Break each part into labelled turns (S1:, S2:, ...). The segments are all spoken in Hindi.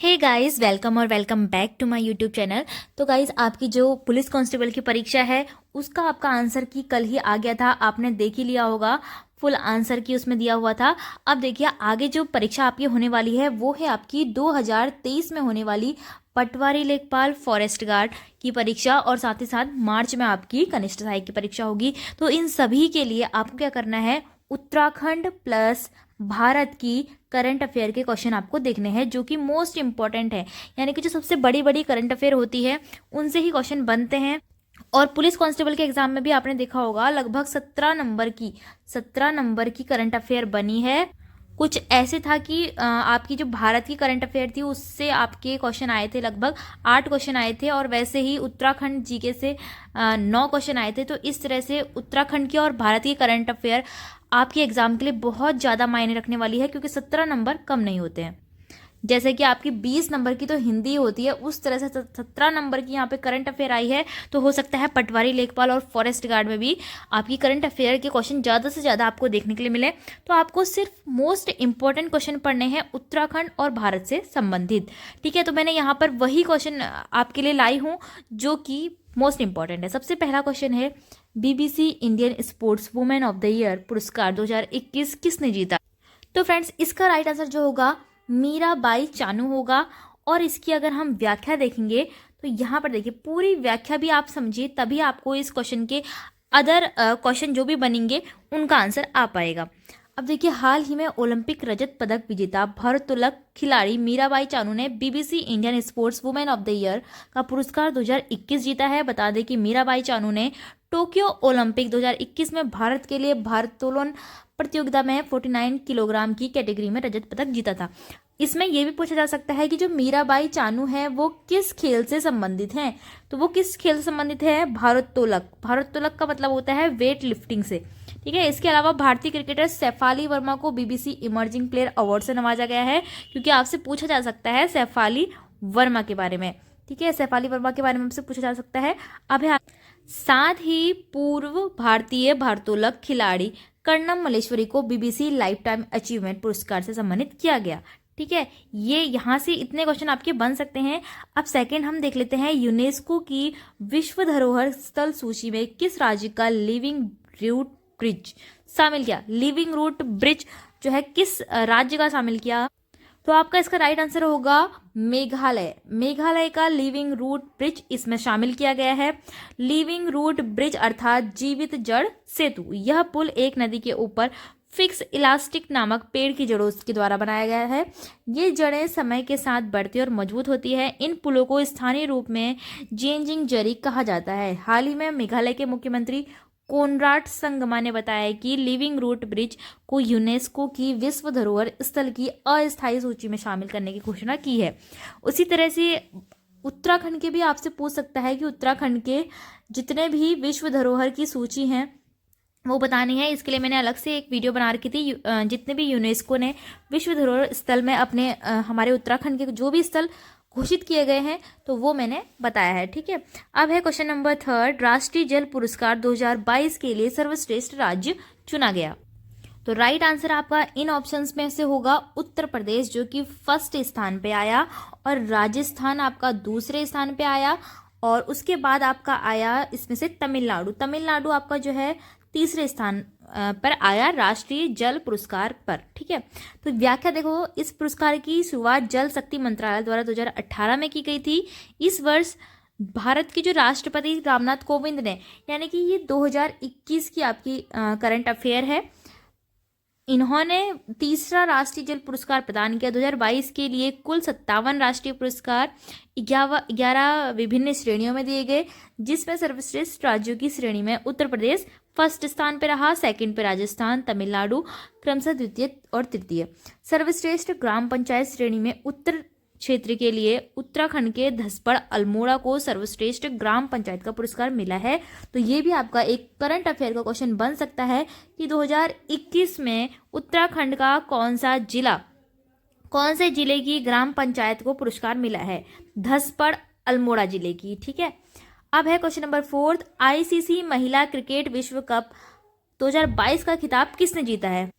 S1: हे गाइस, वेलकम और welcome back to my YouTube channel. तो गाइस, आपकी जो पुलिस कांस्टेबल की परीक्षा है उसका आपका आंसर की कल ही आ गया था। आपने देख ही लिया होगा, फुल आंसर की उसमें दिया हुआ था। अब देखिए, आगे जो परीक्षा आपकी होने वाली है वो है आपकी 2023 में होने वाली पटवारी लेखपाल फॉरेस्ट गार्ड की परीक्षा, और साथ ही साथ मार्च में आपकी कनिष्ठ सहायक की परीक्षा होगी। तो इन सभी के लिए आपको क्या करना है, उत्तराखंड प्लस भारत की करंट अफेयर के क्वेश्चन आपको देखने हैं, जो कि मोस्ट इंपॉर्टेंट है। यानी कि जो सबसे बड़ी बड़ी करंट अफेयर होती है उनसे ही क्वेश्चन बनते हैं। और पुलिस कांस्टेबल के एग्जाम में भी आपने देखा होगा, लगभग 17 नंबर की करंट अफेयर बनी है। कुछ ऐसे था कि आपकी जो भारत की करंट अफेयर थी उससे आपके क्वेश्चन आए थे, लगभग 8 क्वेश्चन आए थे, और वैसे ही उत्तराखंड जीके से 9 क्वेश्चन आए थे। तो इस तरह से उत्तराखंड की और भारत की करंट अफेयर आपके एग्जाम के लिए बहुत ज़्यादा मायने रखने वाली है, क्योंकि 17 नंबर कम नहीं होते हैं। जैसे कि आपकी 20 नंबर की तो हिंदी होती है, उस तरह से 17 नंबर की यहाँ पे करंट अफेयर आई है। तो हो सकता है पटवारी लेखपाल और फॉरेस्ट गार्ड में भी आपकी करंट अफेयर के क्वेश्चन ज़्यादा से ज़्यादा आपको देखने के लिए मिले। तो आपको सिर्फ मोस्ट इंपॉर्टेंट क्वेश्चन पढ़ने हैं उत्तराखंड और भारत से संबंधित। ठीक है, तो मैंने यहाँ पर वही क्वेश्चन आपके लिए लाई हूँ जो कि मोस्ट इंपॉर्टेंट है। सबसे पहला क्वेश्चन है, BBC Indian sports women of the year पुरस्कार 2021 किसने जीता? तो फ्रेंड्स, इसका राइट आंसर जो होगा मीराबाई चानू होगा। और इसकी अगर हम व्याख्या देखेंगे तो यहाँ पर देखिए, पूरी व्याख्या भी आप समझिए, तभी आपको इस क्वेश्चन के अदर क्वेश्चन जो भी बनेंगे उनका आंसर आ पाएगा। अब देखिए, हाल ही में ओलंपिक रजत पदक विजेता भारोत्तोलक खिलाड़ी मीराबाई चानू ने BBC Indian sports women of the year का पुरस्कार 2021 जीता है। बता दें कि मीराबाई चानू ने टोक्यो ओलंपिक 2021 में भारत के लिए भारोत्तोलन प्रतियोगिता में 49 किलोग्राम की कैटेगरी में रजत पदक जीता था। इसमें यह भी पूछा जा सकता है कि जो मीराबाई चानू है वो किस खेल से संबंधित हैं। तो वो किस खेल से संबंधित है? भारोत्तोलक। भारोत्तोलक का मतलब होता है वेट लिफ्टिंग से। ठीक है, इसके अलावा भारतीय क्रिकेटर सैफाली वर्मा को बीबीसी इमर्जिंग प्लेयर अवार्ड से नवाजा गया है, क्योंकि आपसे पूछा जा सकता है सैफाली वर्मा के बारे में। ठीक है, सैफाली वर्मा के बारे में आपसे पूछा जा सकता है। अब है, साथ ही पूर्व भारतीय भारोत्तोलक खिलाड़ी कर्णम मल्लेश्वरी को बीबीसी लाइफ टाइम अचीवमेंट पुरस्कार से सम्मानित किया गया। ठीक है, ये यहाँ से इतने क्वेश्चन आपके बन सकते हैं। अब सेकंड हम देख लेते हैं, यूनेस्को की विश्व धरोहर स्थल सूची में किस राज्य का लिविंग रूट ब्रिज शामिल किया? लिविंग रूट ब्रिज जो है किस राज्य का शामिल किया? तो आपका इसका राइट आंसर होगा मेघालय। मेघालय का लिविंग रूट ब्रिज इसमें शामिल किया गया है। लिविंग रूट ब्रिज अर्थात जीवित जड़ सेतु, यह पुल एक नदी के ऊपर फिक्स इलास्टिक नामक पेड़ की जड़ों के द्वारा बनाया गया है। ये जड़ें समय के साथ बढ़ती और मजबूत होती है। इन पुलों को स्थानीय रूप में जेंजिंग जरी कहा जाता है। हाल ही में मेघालय के मुख्यमंत्री कोनराड संगमा ने बताया कि लिविंग रूट ब्रिज को यूनेस्को की विश्व धरोहर स्थल की अस्थायी सूची में शामिल करने की घोषणा की है। उसी तरह से उत्तराखंड के भी आपसे पूछ सकता है कि उत्तराखंड के जितने भी विश्व धरोहर की सूची हैं वो बतानी है। इसके लिए मैंने अलग से एक वीडियो बना रखी थी। जितने भी यूनेस्को ने विश्व धरोहर स्थल में अपने हमारे उत्तराखंड के जो भी स्थल घोषित किए गए हैं तो वो मैंने बताया है। ठीक है, अब है क्वेश्चन नंबर 3, राष्ट्रीय जल पुरस्कार 2022 के लिए सर्वश्रेष्ठ राज्य चुना गया। तो राइट आंसर आपका इन ऑप्शंस में से होगा उत्तर प्रदेश, जो कि फर्स्ट स्थान पे आया, और राजस्थान आपका दूसरे स्थान पे आया, और उसके बाद आपका आया इसमें से तमिलनाडु। तमिलनाडु आपका जो है तीसरे स्थान पर आया राष्ट्रीय जल पुरस्कार पर। ठीक है, तो व्याख्या देखो, इस पुरस्कार की शुरुआत जल शक्ति मंत्रालय द्वारा 2018 में की गई थी। इस वर्ष भारत के जो राष्ट्रपति रामनाथ कोविंद ने, यानी कि ये 2021 की आपकी करंट अफेयर है, इन्होंने तीसरा राष्ट्रीय जल पुरस्कार प्रदान किया। 2022 के लिए कुल 57 राष्ट्रीय पुरस्कार 11 विभिन्न श्रेणियों में दिए गए, जिसमें सर्वश्रेष्ठ राज्यों की श्रेणी में उत्तर प्रदेश फर्स्ट स्थान पर रहा, सेकंड पे राजस्थान, तमिलनाडु क्रमशः द्वितीय और तृतीय। सर्वश्रेष्ठ ग्राम पंचायत श्रेणी में उत्तर क्षेत्र के लिए उत्तराखंड के धसपड़ अल्मोड़ा को सर्वश्रेष्ठ ग्राम पंचायत का पुरस्कार मिला है। तो ये भी आपका एक करंट अफेयर का क्वेश्चन बन सकता है कि 2021 में उत्तराखंड का कौन से जिले की ग्राम पंचायत को पुरस्कार मिला है? धसपड़ अल्मोड़ा जिले की। ठीक है, अब है क्वेश्चन नंबर 4, आईसीसी महिला क्रिकेट विश्व कप 2022 का खिताब किसने जीता है?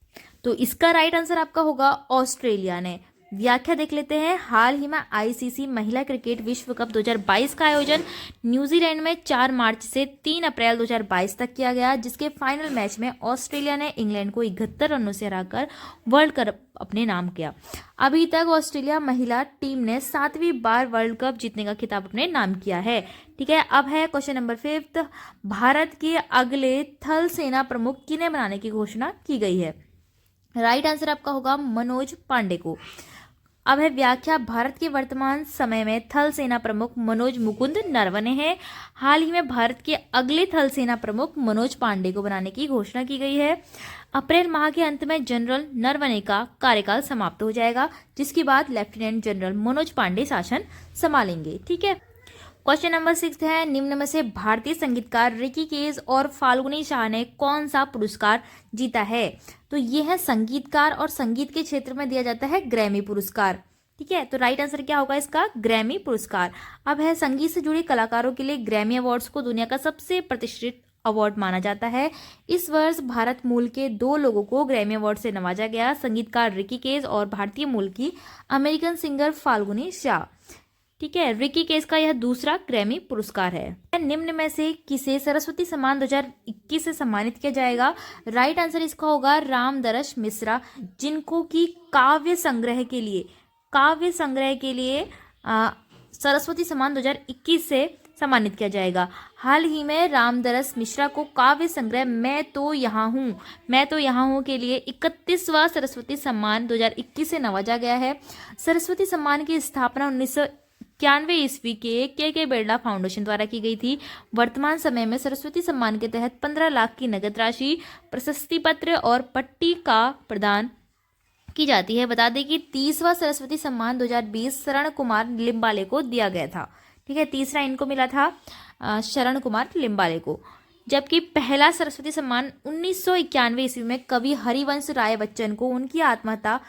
S1: तो इसका राइट आंसर आपका होगा ऑस्ट्रेलिया ने। व्याख्या देख लेते हैं। हाल ही में आईसीसी महिला क्रिकेट विश्व कप 2022 का आयोजन न्यूजीलैंड में 4 मार्च से 3 अप्रैल 2022 तक किया गया, जिसके फाइनल मैच में ऑस्ट्रेलिया ने इंग्लैंड को 71 रनों से हराकर वर्ल्ड कप अपने नाम किया। अभी तक ऑस्ट्रेलिया महिला टीम ने 7वीं बार वर्ल्ड कप जीतने का खिताब अपने नाम किया है। ठीक है, अब है क्वेश्चन नंबर 5। भारत के अगले थल सेना प्रमुख किन्हें बनाने की घोषणा की गई है? राइट आंसर आपका होगा मनोज पांडे को। अब है व्याख्या। भारत के वर्तमान समय में थल सेना प्रमुख मनोज मुकुंद नरवणे हैं। हाल ही में भारत के अगले थल सेना प्रमुख मनोज पांडे को बनाने की घोषणा की गई है। अप्रैल माह के अंत में जनरल नरवणे का कार्यकाल समाप्त हो जाएगा, जिसके बाद लेफ्टिनेंट जनरल मनोज पांडे शासन संभालेंगे। ठीक है, क्वेश्चन नंबर 6 है, निम्न में से भारतीय संगीतकार रिकी केज और फाल्गुनी शाह ने कौन सा पुरस्कार जीता है? तो ये है संगीतकार, और संगीत के क्षेत्र में दिया जाता है ग्रैमी पुरस्कार। ठीक है, तो राइट आंसर क्या होगा इसका? ग्रैमी पुरस्कार। अब है संगीत से जुड़े कलाकारों के लिए ग्रैमी अवार्ड्स को दुनिया का सबसे प्रतिष्ठित अवार्ड माना जाता है। इस वर्ष भारत मूल के 2 लोगों को ग्रैमी अवार्ड से नवाजा गया, संगीतकार रिकी केज और भारतीय मूल की अमेरिकन सिंगर फाल्गुनी शाह। ठीक है, रिकी केस का यह दूसरा ग्रैमी पुरस्कार है। निम्न में से किसे सरस्वती सम्मान 2021 से सम्मानित किया जाएगा? राइट आंसर इसका होगा रामदरस मिश्रा, जिनको की काव्य संग्रह के लिए सरस्वती सम्मान 2021 से सम्मानित किया जाएगा। हाल ही में रामदरस मिश्रा को काव्य संग्रह मैं तो यहाँ हूँ के लिए 31वां सरस्वती सम्मान 2021 से नवाजा गया है। सरस्वती सम्मान की स्थापना 1991 ईस्वी के बिरला फाउंडेशन द्वारा की गई थी। वर्तमान समय में सरस्वती सम्मान के तहत 15 लाख की नगद राशि, प्रशस्ति पत्र और पट्टी का प्रदान की जाती है। बता दें कि 30वां सरस्वती सम्मान 2020 शरण कुमार लिम्बाले को दिया गया था। ठीक है, तीसरा इनको मिला था शरण कुमार लिम्बाले को, जबकि पहला सरस्वती सम्मान 1991 ईस्वी में कवि हरिवंश राय बच्चन को उनकी आत्मकथा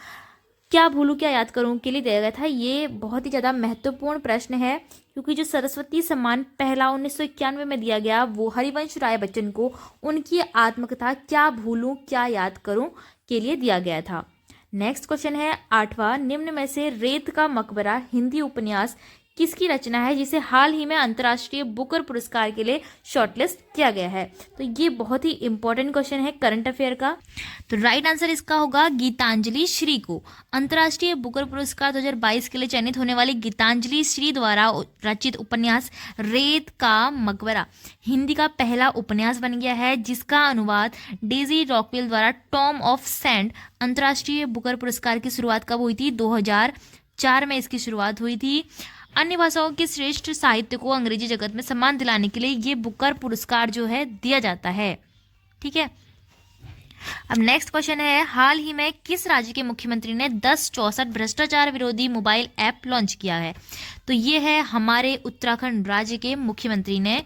S1: क्या भूलूं क्या याद करूं के लिए दिया गया था। ये बहुत ही ज़्यादा महत्वपूर्ण प्रश्न है, क्योंकि जो सरस्वती सम्मान पहला 1991 में दिया गया वो हरिवंश राय बच्चन को उनकी आत्मकथा क्या भूलूं क्या याद करूं के लिए दिया गया था। नेक्स्ट क्वेश्चन है 8वां, निम्न में से रेत का मकबरा हिंदी उपन्यास किसकी रचना है, जिसे हाल ही में अंतर्राष्ट्रीय बुकर पुरस्कार के लिए शॉर्टलिस्ट किया गया है? तो ये बहुत ही इंपॉर्टेंट क्वेश्चन है करंट अफेयर का। तो राइट आंसर इसका होगा गीतांजलि श्री को। अंतर्राष्ट्रीय बुकर पुरस्कार 2022 के लिए चयनित होने वाली गीतांजलि श्री द्वारा रचित उपन्यास रेत का मकबरा हिंदी का पहला उपन्यास बन गया है, जिसका अनुवाद डेजी रॉकवेल द्वारा टॉम ऑफ सैंड अंतर्राष्ट्रीय बुकर पुरस्कार की शुरुआत कब हुई थी? 2004 में इसकी शुरुआत हुई थी। अन्य भाषाओं के श्रेष्ठ साहित्य को अंग्रेजी जगत में सम्मान दिलाने के लिए ये बुकर पुरस्कार जो है दिया जाता है। ठीक है, अब नेक्स्ट क्वेश्चन है, हाल ही में किस राज्य के मुख्यमंत्री ने 1064 भ्रष्टाचार विरोधी मोबाइल ऐप लॉन्च किया है? तो ये है हमारे उत्तराखंड राज्य के मुख्यमंत्री ने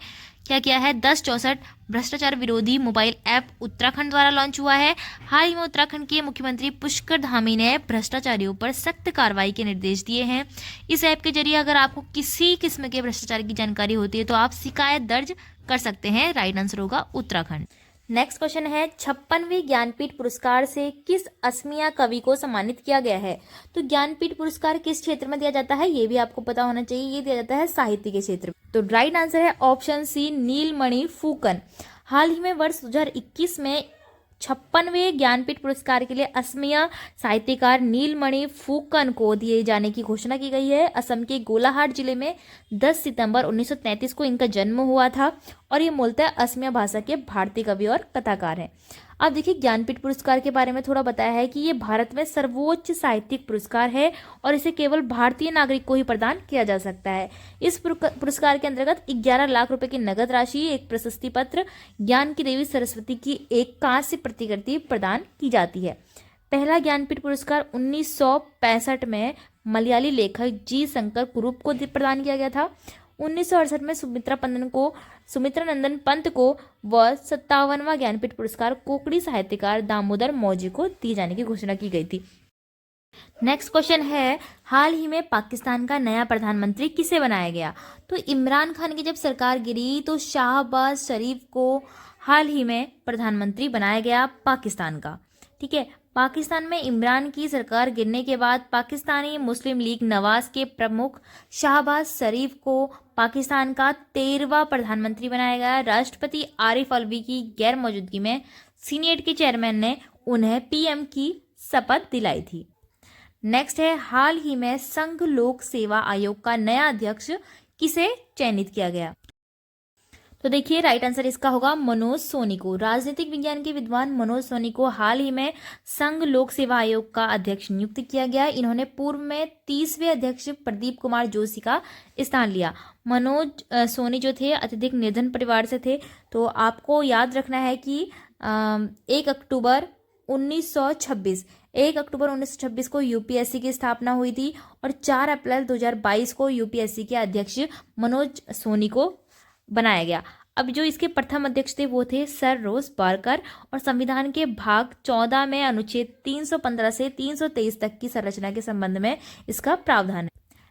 S1: क्या किया है? 1064 भ्रष्टाचार विरोधी मोबाइल ऐप उत्तराखंड द्वारा लॉन्च हुआ है। हाल ही में उत्तराखंड के मुख्यमंत्री पुष्कर धामी ने भ्रष्टाचारियों पर सख्त कार्रवाई के निर्देश दिए हैं। इस ऐप के जरिए अगर आपको किसी किस्म के भ्रष्टाचार की जानकारी होती है तो आप शिकायत दर्ज कर सकते हैं। राइट आंसर होगा उत्तराखंड। नेक्स्ट क्वेश्चन है 56वें ज्ञानपीठ पुरस्कार से किस असमिया कवि को सम्मानित किया गया है? तो ज्ञानपीठ पुरस्कार किस क्षेत्र में दिया जाता है ये भी आपको पता होना चाहिए। ये दिया जाता है साहित्य के क्षेत्र में। तो राइट आंसर है ऑप्शन सी नीलमणि फूकन। हाल ही में वर्ष 2021 में 56वें ज्ञानपीठ पुरस्कार के लिए असमिया साहित्यकार नीलमणि फूकन को दिए जाने की घोषणा की गई है। असम के गोलाहाट जिले में 10 सितंबर 1933 को इनका जन्म हुआ था और ये मूलतः असमिया भाषा के भारतीय कवि और कथाकार हैं। अब देखिए ज्ञानपीठ पुरस्कार के बारे में थोड़ा बताया है कि ये भारत में सर्वोच्च साहित्यिक पुरस्कार है और इसे केवल भारतीय नागरिक को ही प्रदान किया जा सकता है। इस पुरस्कार के अंतर्गत 11 लाख रुपए की नगद राशि, एक प्रशस्ति पत्र, ज्ञान की देवी सरस्वती की एक कांस्य प्रतिकृति प्रदान की जाती है। पहला ज्ञानपीठ पुरस्कार 1965 में मलयाली लेखक जी शंकर कुरूप को प्रदान किया गया था। 1968 में सुमित्रा नंदन पंत को व 57वां ज्ञानपीठ पुरस्कार कोकड़ी साहित्यकार दामोदर मौजी को दिए जाने की घोषणा की गई थी। नेक्स्ट क्वेश्चन है, हाल ही में पाकिस्तान का नया प्रधानमंत्री किसे बनाया गया? तो इमरान खान की जब सरकार गिरी तो शाहबाज शरीफ को हाल ही में प्रधानमंत्री बनाया गया पाकिस्तान का। ठीक है, पाकिस्तान में इमरान की सरकार गिरने के बाद पाकिस्तानी मुस्लिम लीग नवाज के प्रमुख शाहबाज शरीफ को पाकिस्तान का 13वां प्रधानमंत्री बनाया गया। राष्ट्रपति आरिफ अलवी की गैर मौजूदगी में सीनेट के चेयरमैन ने उन्हें पीएम की शपथ दिलाई थी। नेक्स्ट है, हाल ही में संघ लोक सेवा आयोग का नया अध्यक्ष किसे चयनित किया गया? तो देखिए राइट आंसर इसका होगा मनोज सोनी को। राजनीतिक विज्ञान के विद्वान मनोज सोनी को हाल ही में संघ लोक सेवा आयोग का अध्यक्ष नियुक्त किया गया। इन्होंने पूर्व में 30वें अध्यक्ष प्रदीप कुमार जोशी का स्थान लिया। मनोज सोनी जो थे अत्यधिक निर्धन परिवार से थे, तो आपको याद रखना है कि 1 अक्टूबर 1926 को यूपीएससी की स्थापना हुई थी और 4 अप्रैल 2022 को यूपीएससी के अध्यक्ष मनोज सोनी को बनाया गया। अब जो इसके प्रथम अध्यक्ष थे वो थे सर रोज बारकर और संविधान के भाग 14 में अनुच्छेद 315 से 323 तक की संरचना के संबंध में इसका प्रावधान है।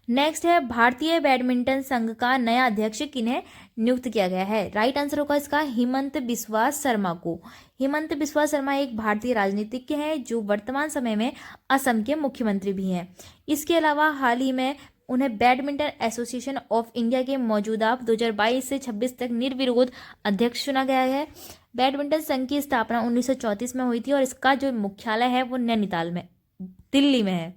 S1: नेक्स्ट है, भारतीय बैडमिंटन संघ का नया अध्यक्ष किन्हें नियुक्त किया गया है? राइट आंसर होगा इसका हिमंत बिस्वा शर्मा को। हिमंत बिस्वा शर्मा एक भारतीय राजनीतिज्ञ हैं जो वर्तमान समय में असम के मुख्यमंत्री भी हैं। इसके अलावा हाल ही में उन्हें बैडमिंटन एसोसिएशन ऑफ इंडिया के मौजूदा 2022 से 26 तक निर्विरोध अध्यक्ष चुना गया है। बैडमिंटन संघ की स्थापना 1934 में हुई थी और इसका जो मुख्यालय है वो नैनीताल में दिल्ली में है।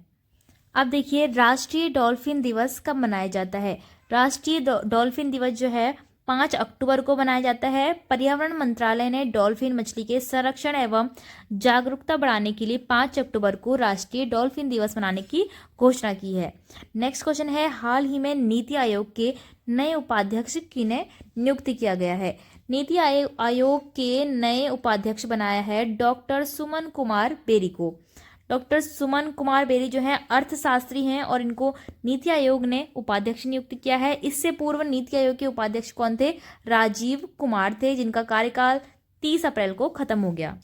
S1: अब देखिए राष्ट्रीय डॉल्फिन दिवस कब मनाया जाता है? राष्ट्रीय डॉल्फिन दिवस जो है 5 अक्टूबर को मनाया जाता है। पर्यावरण मंत्रालय ने डॉल्फिन मछली के संरक्षण एवं जागरूकता बढ़ाने के लिए 5 अक्टूबर को राष्ट्रीय डॉल्फिन दिवस मनाने की घोषणा की है। नेक्स्ट क्वेश्चन है, हाल ही में नीति आयोग के नए उपाध्यक्ष किन्हें नियुक्त किया गया है? नीति आयोग के नए उपाध्यक्ष बनाया है डॉक्टर सुमन कुमार बेरी को। डॉक्टर सुमन कुमार बेरी जो है अर्थशास्त्री हैं और इनको नीति आयोग ने उपाध्यक्ष नियुक्त किया है। इससे पूर्व नीति आयोग के उपाध्यक्ष कौन थे? राजीव कुमार थे, जिनका कार्यकाल 30 अप्रैल को खत्म हो गया।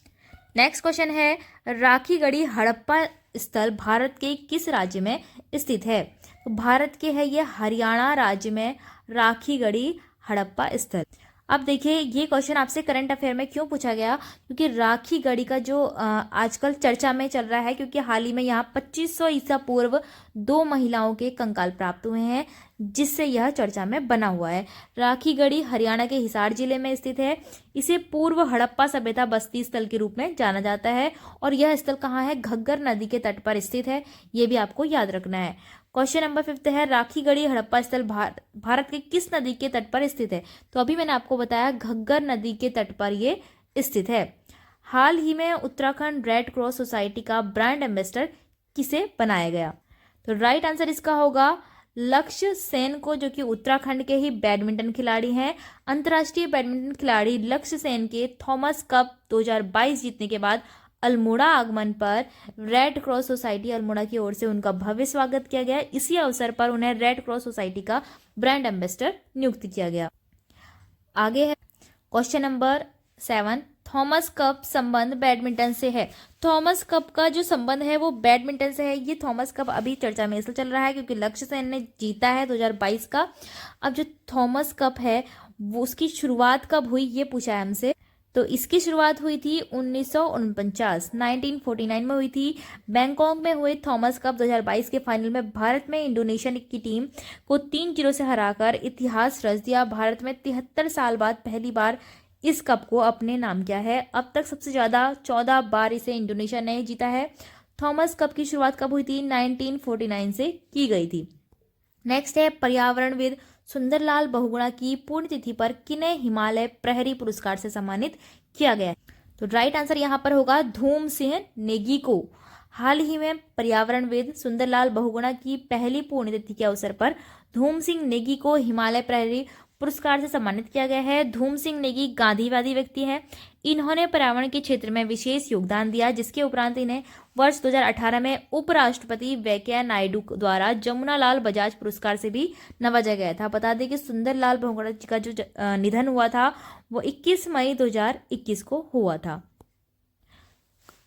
S1: नेक्स्ट क्वेश्चन है, राखीगढ़ी हड़प्पा स्थल भारत के किस राज्य में स्थित है? तो भारत के है ये हरियाणा राज्य में राखीगढ़ी हड़प्पा स्थल। अब देखिए ये क्वेश्चन आपसे करंट अफेयर में क्यों पूछा गया, क्योंकि राखीगढ़ी का जो आजकल चर्चा में चल रहा है, क्योंकि हाल ही में यहाँ 2500 ईसा पूर्व 2 महिलाओं के कंकाल प्राप्त हुए हैं, जिससे यह चर्चा में बना हुआ है। राखीगढ़ी हरियाणा के हिसार जिले में स्थित है। इसे पूर्व हड़प्पा सभ्यता बस्ती स्थल के रूप में जाना जाता है और यह स्थल कहाँ है? घग्गर नदी के तट पर स्थित है, ये भी आपको याद रखना है। क्वेश्चन नंबर 5 है, राखीगढ़ी हड़प्पा स्थल भारत के किस नदी के तट पर स्थित है? तो अभी मैंने आपको बताया घग्गर नदी के तट पर ये स्थित है। हाल ही में उत्तराखंड रेड क्रॉस सोसाइटी का ब्रांड एम्बेसडर किसे बनाया गया? तो राइट आंसर इसका होगा लक्ष्य सेन को, जो कि उत्तराखंड के ही बैडमिंटन खिलाड़ी हैं। अंतर्राष्ट्रीय बैडमिंटन खिलाड़ी लक्ष्य सेन के थॉमस कप 2022 जीतने के बाद अल्मोड़ा आगमन पर रेड क्रॉस सोसाइटी अल्मोड़ा की ओर से उनका भव्य स्वागत किया गया। इसी अवसर पर उन्हें रेड क्रॉस सोसाइटी का ब्रांड एम्बेसडर नियुक्त किया गया। आगे है क्वेश्चन नंबर 7, थॉमस कप संबंध बैडमिंटन से है। थॉमस कप का जो संबंध है वो बैडमिंटन से है। ये थॉमस कप अभी चर्चा में इसलिए चल रहा है क्योंकि लक्ष्य सेन ने जीता है 2022 का। अब जो थॉमस कप है वो उसकी शुरुआत कब हुई ये पूछा है हमसे। तो इसकी शुरुआत हुई थी 1949 में हुई थी। बैंकॉक में हुए थॉमस कप 2022 के फाइनल में भारत में इंडोनेशिया की टीम को 3-0 से हराकर इतिहास रच दिया। भारत में 73 साल बाद पहली बार इस कप को अपने नाम किया है। अब तक सबसे ज़्यादा 14 बार इसे इंडोनेशिया ने जीता है। थॉमस कप की शुरुआत कब हुई थी? 1949 से की गई थी। नेक्स्ट है, पर्यावरणविद सुंदरलाल बहुगुणा की पुण्यतिथि पर किन्हें हिमालय प्रहरी पुरस्कार से सम्मानित किया गया? तो राइट आंसर यहाँ पर होगा धूम सिंह नेगी को। हाल ही में पर्यावरणविद सुंदरलाल बहुगुणा की पहली पुण्यतिथि के अवसर पर धूम सिंह नेगी को हिमालय प्रहरी पुरस्कार से सम्मानित किया गया है। धूम सिंह नेगी गांधीवादी व्यक्ति हैं। इन्होंने पर्यावरण के क्षेत्र में विशेष योगदान दिया, जिसके उपरांत इन्हें वर्ष 2018 में उपराष्ट्रपति वेंकैया नायडू द्वारा जमुनालाल बजाज पुरस्कार से भी नवाजा गया था। बता दें कि सुंदरलाल बहुगुणा जी का जो निधन हुआ था वो 21 मई 2021 को हुआ था।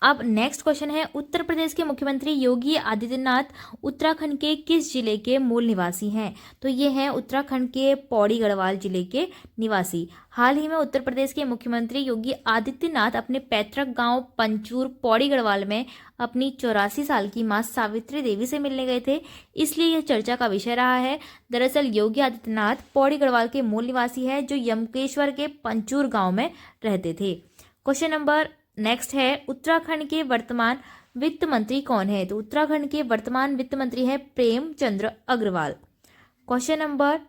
S1: अब नेक्स्ट क्वेश्चन है, उत्तर प्रदेश के मुख्यमंत्री योगी आदित्यनाथ उत्तराखंड के किस जिले के मूल निवासी हैं? तो ये हैं उत्तराखंड के पौड़ी गढ़वाल जिले के निवासी। हाल ही में उत्तर प्रदेश के मुख्यमंत्री योगी आदित्यनाथ अपने पैतृक गांव पंचूर पौड़ी गढ़वाल में अपनी 84 साल की मां सावित्री देवी से मिलने गए थे, इसलिए यह चर्चा का विषय रहा है। दरअसल योगी आदित्यनाथ पौड़ी गढ़वाल के मूल निवासी है, जो यमकेश्वर के पंचूर गाँव में रहते थे। क्वेश्चन नंबर नेक्स्ट है, उत्तराखंड के वर्तमान वित्त मंत्री कौन है? तो उत्तराखंड के वर्तमान वित्त मंत्री हैं Premchandra Agarwal. Question number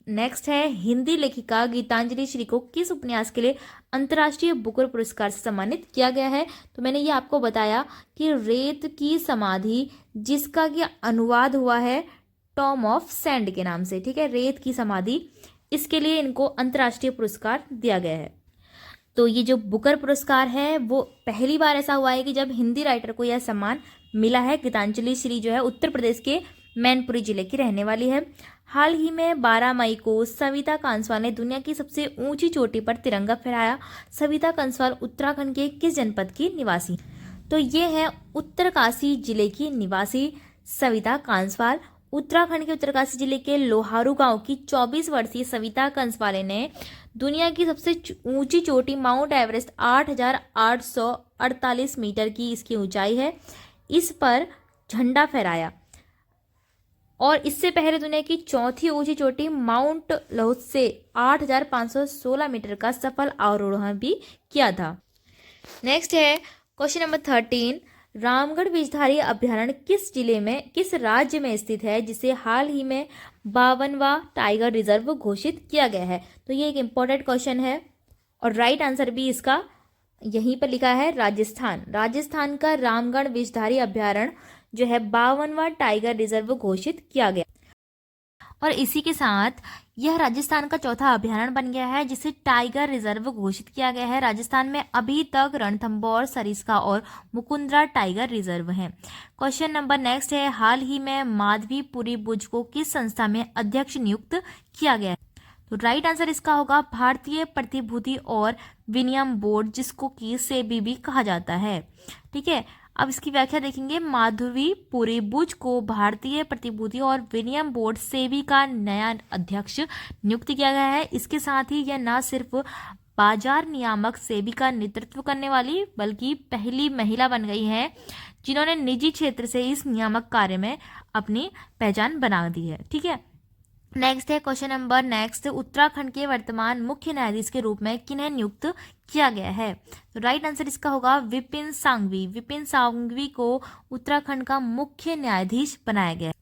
S1: next है, हिंदी लेखिका गीतांजलि श्री को किस उपन्यास के लिए अंतर्राष्ट्रीय बुकर पुरस्कार से सम्मानित किया गया है? तो मैंने ये आपको बताया कि रेत की समाधि, जिसका कि अनुवाद हुआ है टॉम ऑफ सैंड के नाम से, ठीक है, रेत की समाधि, इसके लिए इनको अंतर्राष्ट्रीय पुरस्कार दिया गया है। तो ये जो बुकर पुरस्कार है वो पहली बार ऐसा हुआ है कि जब हिंदी राइटर को यह सम्मान मिला है। गीतांजलि श्री जो है उत्तर प्रदेश के मैनपुरी जिले की रहने वाली है। हाल ही में 12 मई को सविता कांसवाल ने दुनिया की सबसे ऊंची चोटी पर तिरंगा फहराया। सविता कांसवाल उत्तराखंड के किस जनपद की निवासी? तो ये है उत्तरकाशी जिले की निवासी सविता कांसवाल। उत्तराखंड के उत्तरकाशी जिले के लोहारू गांव की 24 वर्षीय सविता कंसवाले ने दुनिया की सबसे ऊंची चोटी माउंट एवरेस्ट 8,848 मीटर की इसकी ऊंचाई है, इस पर झंडा फहराया। और इससे पहले दुनिया की चौथी ऊंची चोटी माउंट लहुत से 8,516 मीटर का सफल आरोहण भी किया था। नेक्स्ट है क्वेश्चन नंबर 13, रामगढ़ विषधारी अभ्यारण्य किस राज्य में स्थित है, जिसे हाल ही में 52वां टाइगर रिजर्व घोषित किया गया है? तो ये एक इम्पोर्टेंट क्वेश्चन है और राइट आंसर भी इसका यहीं पर लिखा है, राजस्थान। राजस्थान का रामगढ़ विषधारी अभ्यारण्य जो है 52वां टाइगर रिजर्व घोषित किया गया और इसी के साथ यह राजस्थान का चौथा अभ्यारण्य बन गया है जिसे टाइगर रिजर्व घोषित किया गया है। राजस्थान में अभी तक रणथंभौर, सरिस्का और मुकुंदरा टाइगर रिजर्व हैं। क्वेश्चन नंबर नेक्स्ट है, हाल ही में माधवीपुरी बुज को किस संस्था में अध्यक्ष नियुक्त किया गया है? तो राइट आंसर इसका होगा भारतीय प्रतिभूति और विनिमय बोर्ड, जिसको कि सेबी भी कहा जाता है। ठीक है, अब इसकी व्याख्या देखेंगे। माधवीपुरी बुज को भारतीय प्रतिभूति और विनिमय बोर्ड सेबी का नया अध्यक्ष नियुक्त किया गया है। इसके साथ ही यह न सिर्फ बाजार नियामक सेबी का नेतृत्व करने वाली बल्कि पहली महिला बन गई है जिन्होंने निजी क्षेत्र से इस नियामक कार्य में अपनी पहचान बना दी है। ठीक है, नेक्स्ट है क्वेश्चन नंबर नेक्स्ट, उत्तराखंड के वर्तमान मुख्य न्यायाधीश के रूप में किन्हें नियुक्त किया गया है? तो राइट आंसर इसका होगा विपिन सांघवी। विपिन सांघवी को उत्तराखंड का मुख्य न्यायाधीश बनाया गया।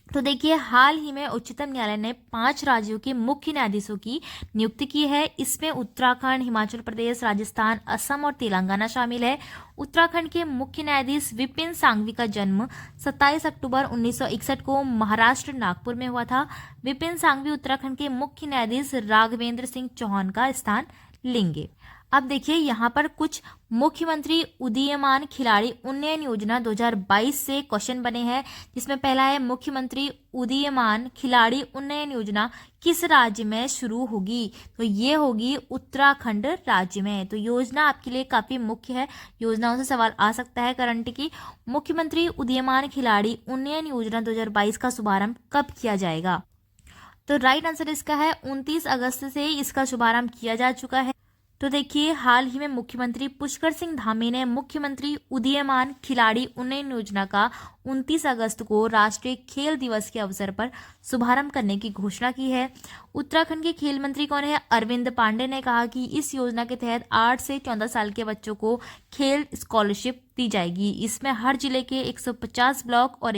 S1: तो देखिए, हाल ही में उच्चतम न्यायालय ने 5 राज्यों के मुख्य न्यायाधीशों की नियुक्ति की है। इसमें उत्तराखंड, हिमाचल प्रदेश, राजस्थान, असम और तेलंगाना शामिल है। उत्तराखंड के मुख्य न्यायाधीश विपिन सांघवी का जन्म 27 अक्टूबर 1961 को महाराष्ट्र नागपुर में हुआ था। विपिन सांघवी उत्तराखंड के मुख्य न्यायाधीश राघवेंद्र सिंह चौहान का स्थान लेंगे। अब देखिए, यहाँ पर कुछ मुख्यमंत्री उदीयमान खिलाड़ी उन्नयन योजना 2022 से क्वेश्चन बने हैं, जिसमें पहला है मुख्यमंत्री उदीयमान खिलाड़ी उन्नयन योजना किस राज्य में शुरू होगी? तो ये होगी उत्तराखंड राज्य में। तो योजना आपके लिए काफी मुख्य है, योजनाओं से सवाल आ सकता है करंट की। मुख्यमंत्री उदीयमान खिलाड़ी उन्नयन योजना 2022 का शुभारंभ कब किया जाएगा? तो राइट आंसर इसका है 29 अगस्त से इसका शुभारंभ किया जा चुका है। तो देखिए, हाल ही में मुख्यमंत्री पुष्कर सिंह धामी ने मुख्यमंत्री उदीयमान खिलाड़ी उन्नयन योजना का 29 अगस्त को राष्ट्रीय खेल दिवस के अवसर पर शुभारंभ करने की घोषणा की है। उत्तराखंड के खेल मंत्री कौन है? अरविंद पांडे ने कहा कि इस योजना के तहत 8 से 14 साल के बच्चों को खेल स्कॉलरशिप दी जाएगी। इसमें हर जिले के 150 ब्लॉक और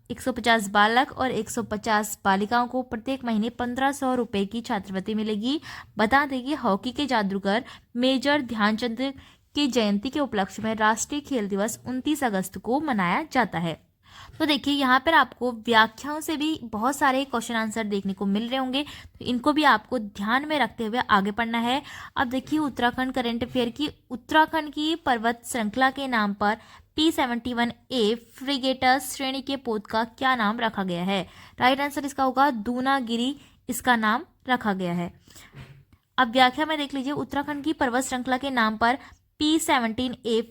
S1: 150 बालक और 150 बालिकाओं को प्रत्येक महीने 1500 रुपए की छात्रवृत्ति मिलेगी। बता दें कि हॉकी के जादूगर मेजर ध्यानचंद की जयंती के उपलक्ष्य में राष्ट्रीय खेल दिवस 29 अगस्त को मनाया जाता है। तो देखिए, यहाँ पर आपको व्याख्याओं से भी बहुत सारे क्वेश्चन आंसर देखने को मिल रहे होंगे, तो इनको भी आपको ध्यान में रखते हुए आगे पढ़ना है। अब देखिए, उत्तराखंड करंट अफेयर की उत्तराखंड की पर्वत श्रृंखला के नाम पर P-71A फ्रिगेटस श्रेणी के पोत का क्या नाम रखा गया है? राइट आंसर इसका होगा दूनागिरी, इसका नाम रखा गया है। अब व्याख्या में देख लीजिए, उत्तराखंड की पर्वत श्रृंखला के नाम पर P-17A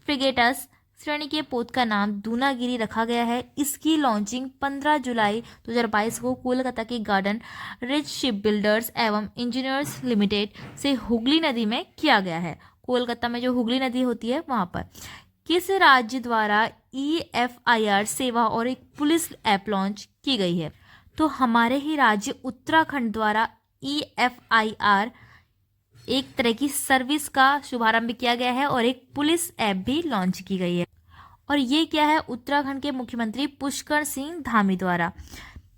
S1: फ्रिगेटस श्रेणी के पोत का नाम दूनागिरी रखा गया है। इसकी लॉन्चिंग 15 जुलाई 2022 को कोलकाता के गार्डन रिच शिप बिल्डर्स एवं इंजीनियर्स लिमिटेड से हुगली नदी में किया गया है। कोलकाता में जो हुगली नदी होती है वहां पर। किस राज्य द्वारा EFIR सेवा और एक पुलिस ऐप लॉन्च की गई है? तो हमारे ही राज्य उत्तराखंड द्वारा EFIR एक तरह की सर्विस का शुभारंभ किया गया है और एक पुलिस ऐप भी लॉन्च की गई है। और ये क्या है? उत्तराखंड के मुख्यमंत्री पुष्कर सिंह धामी द्वारा।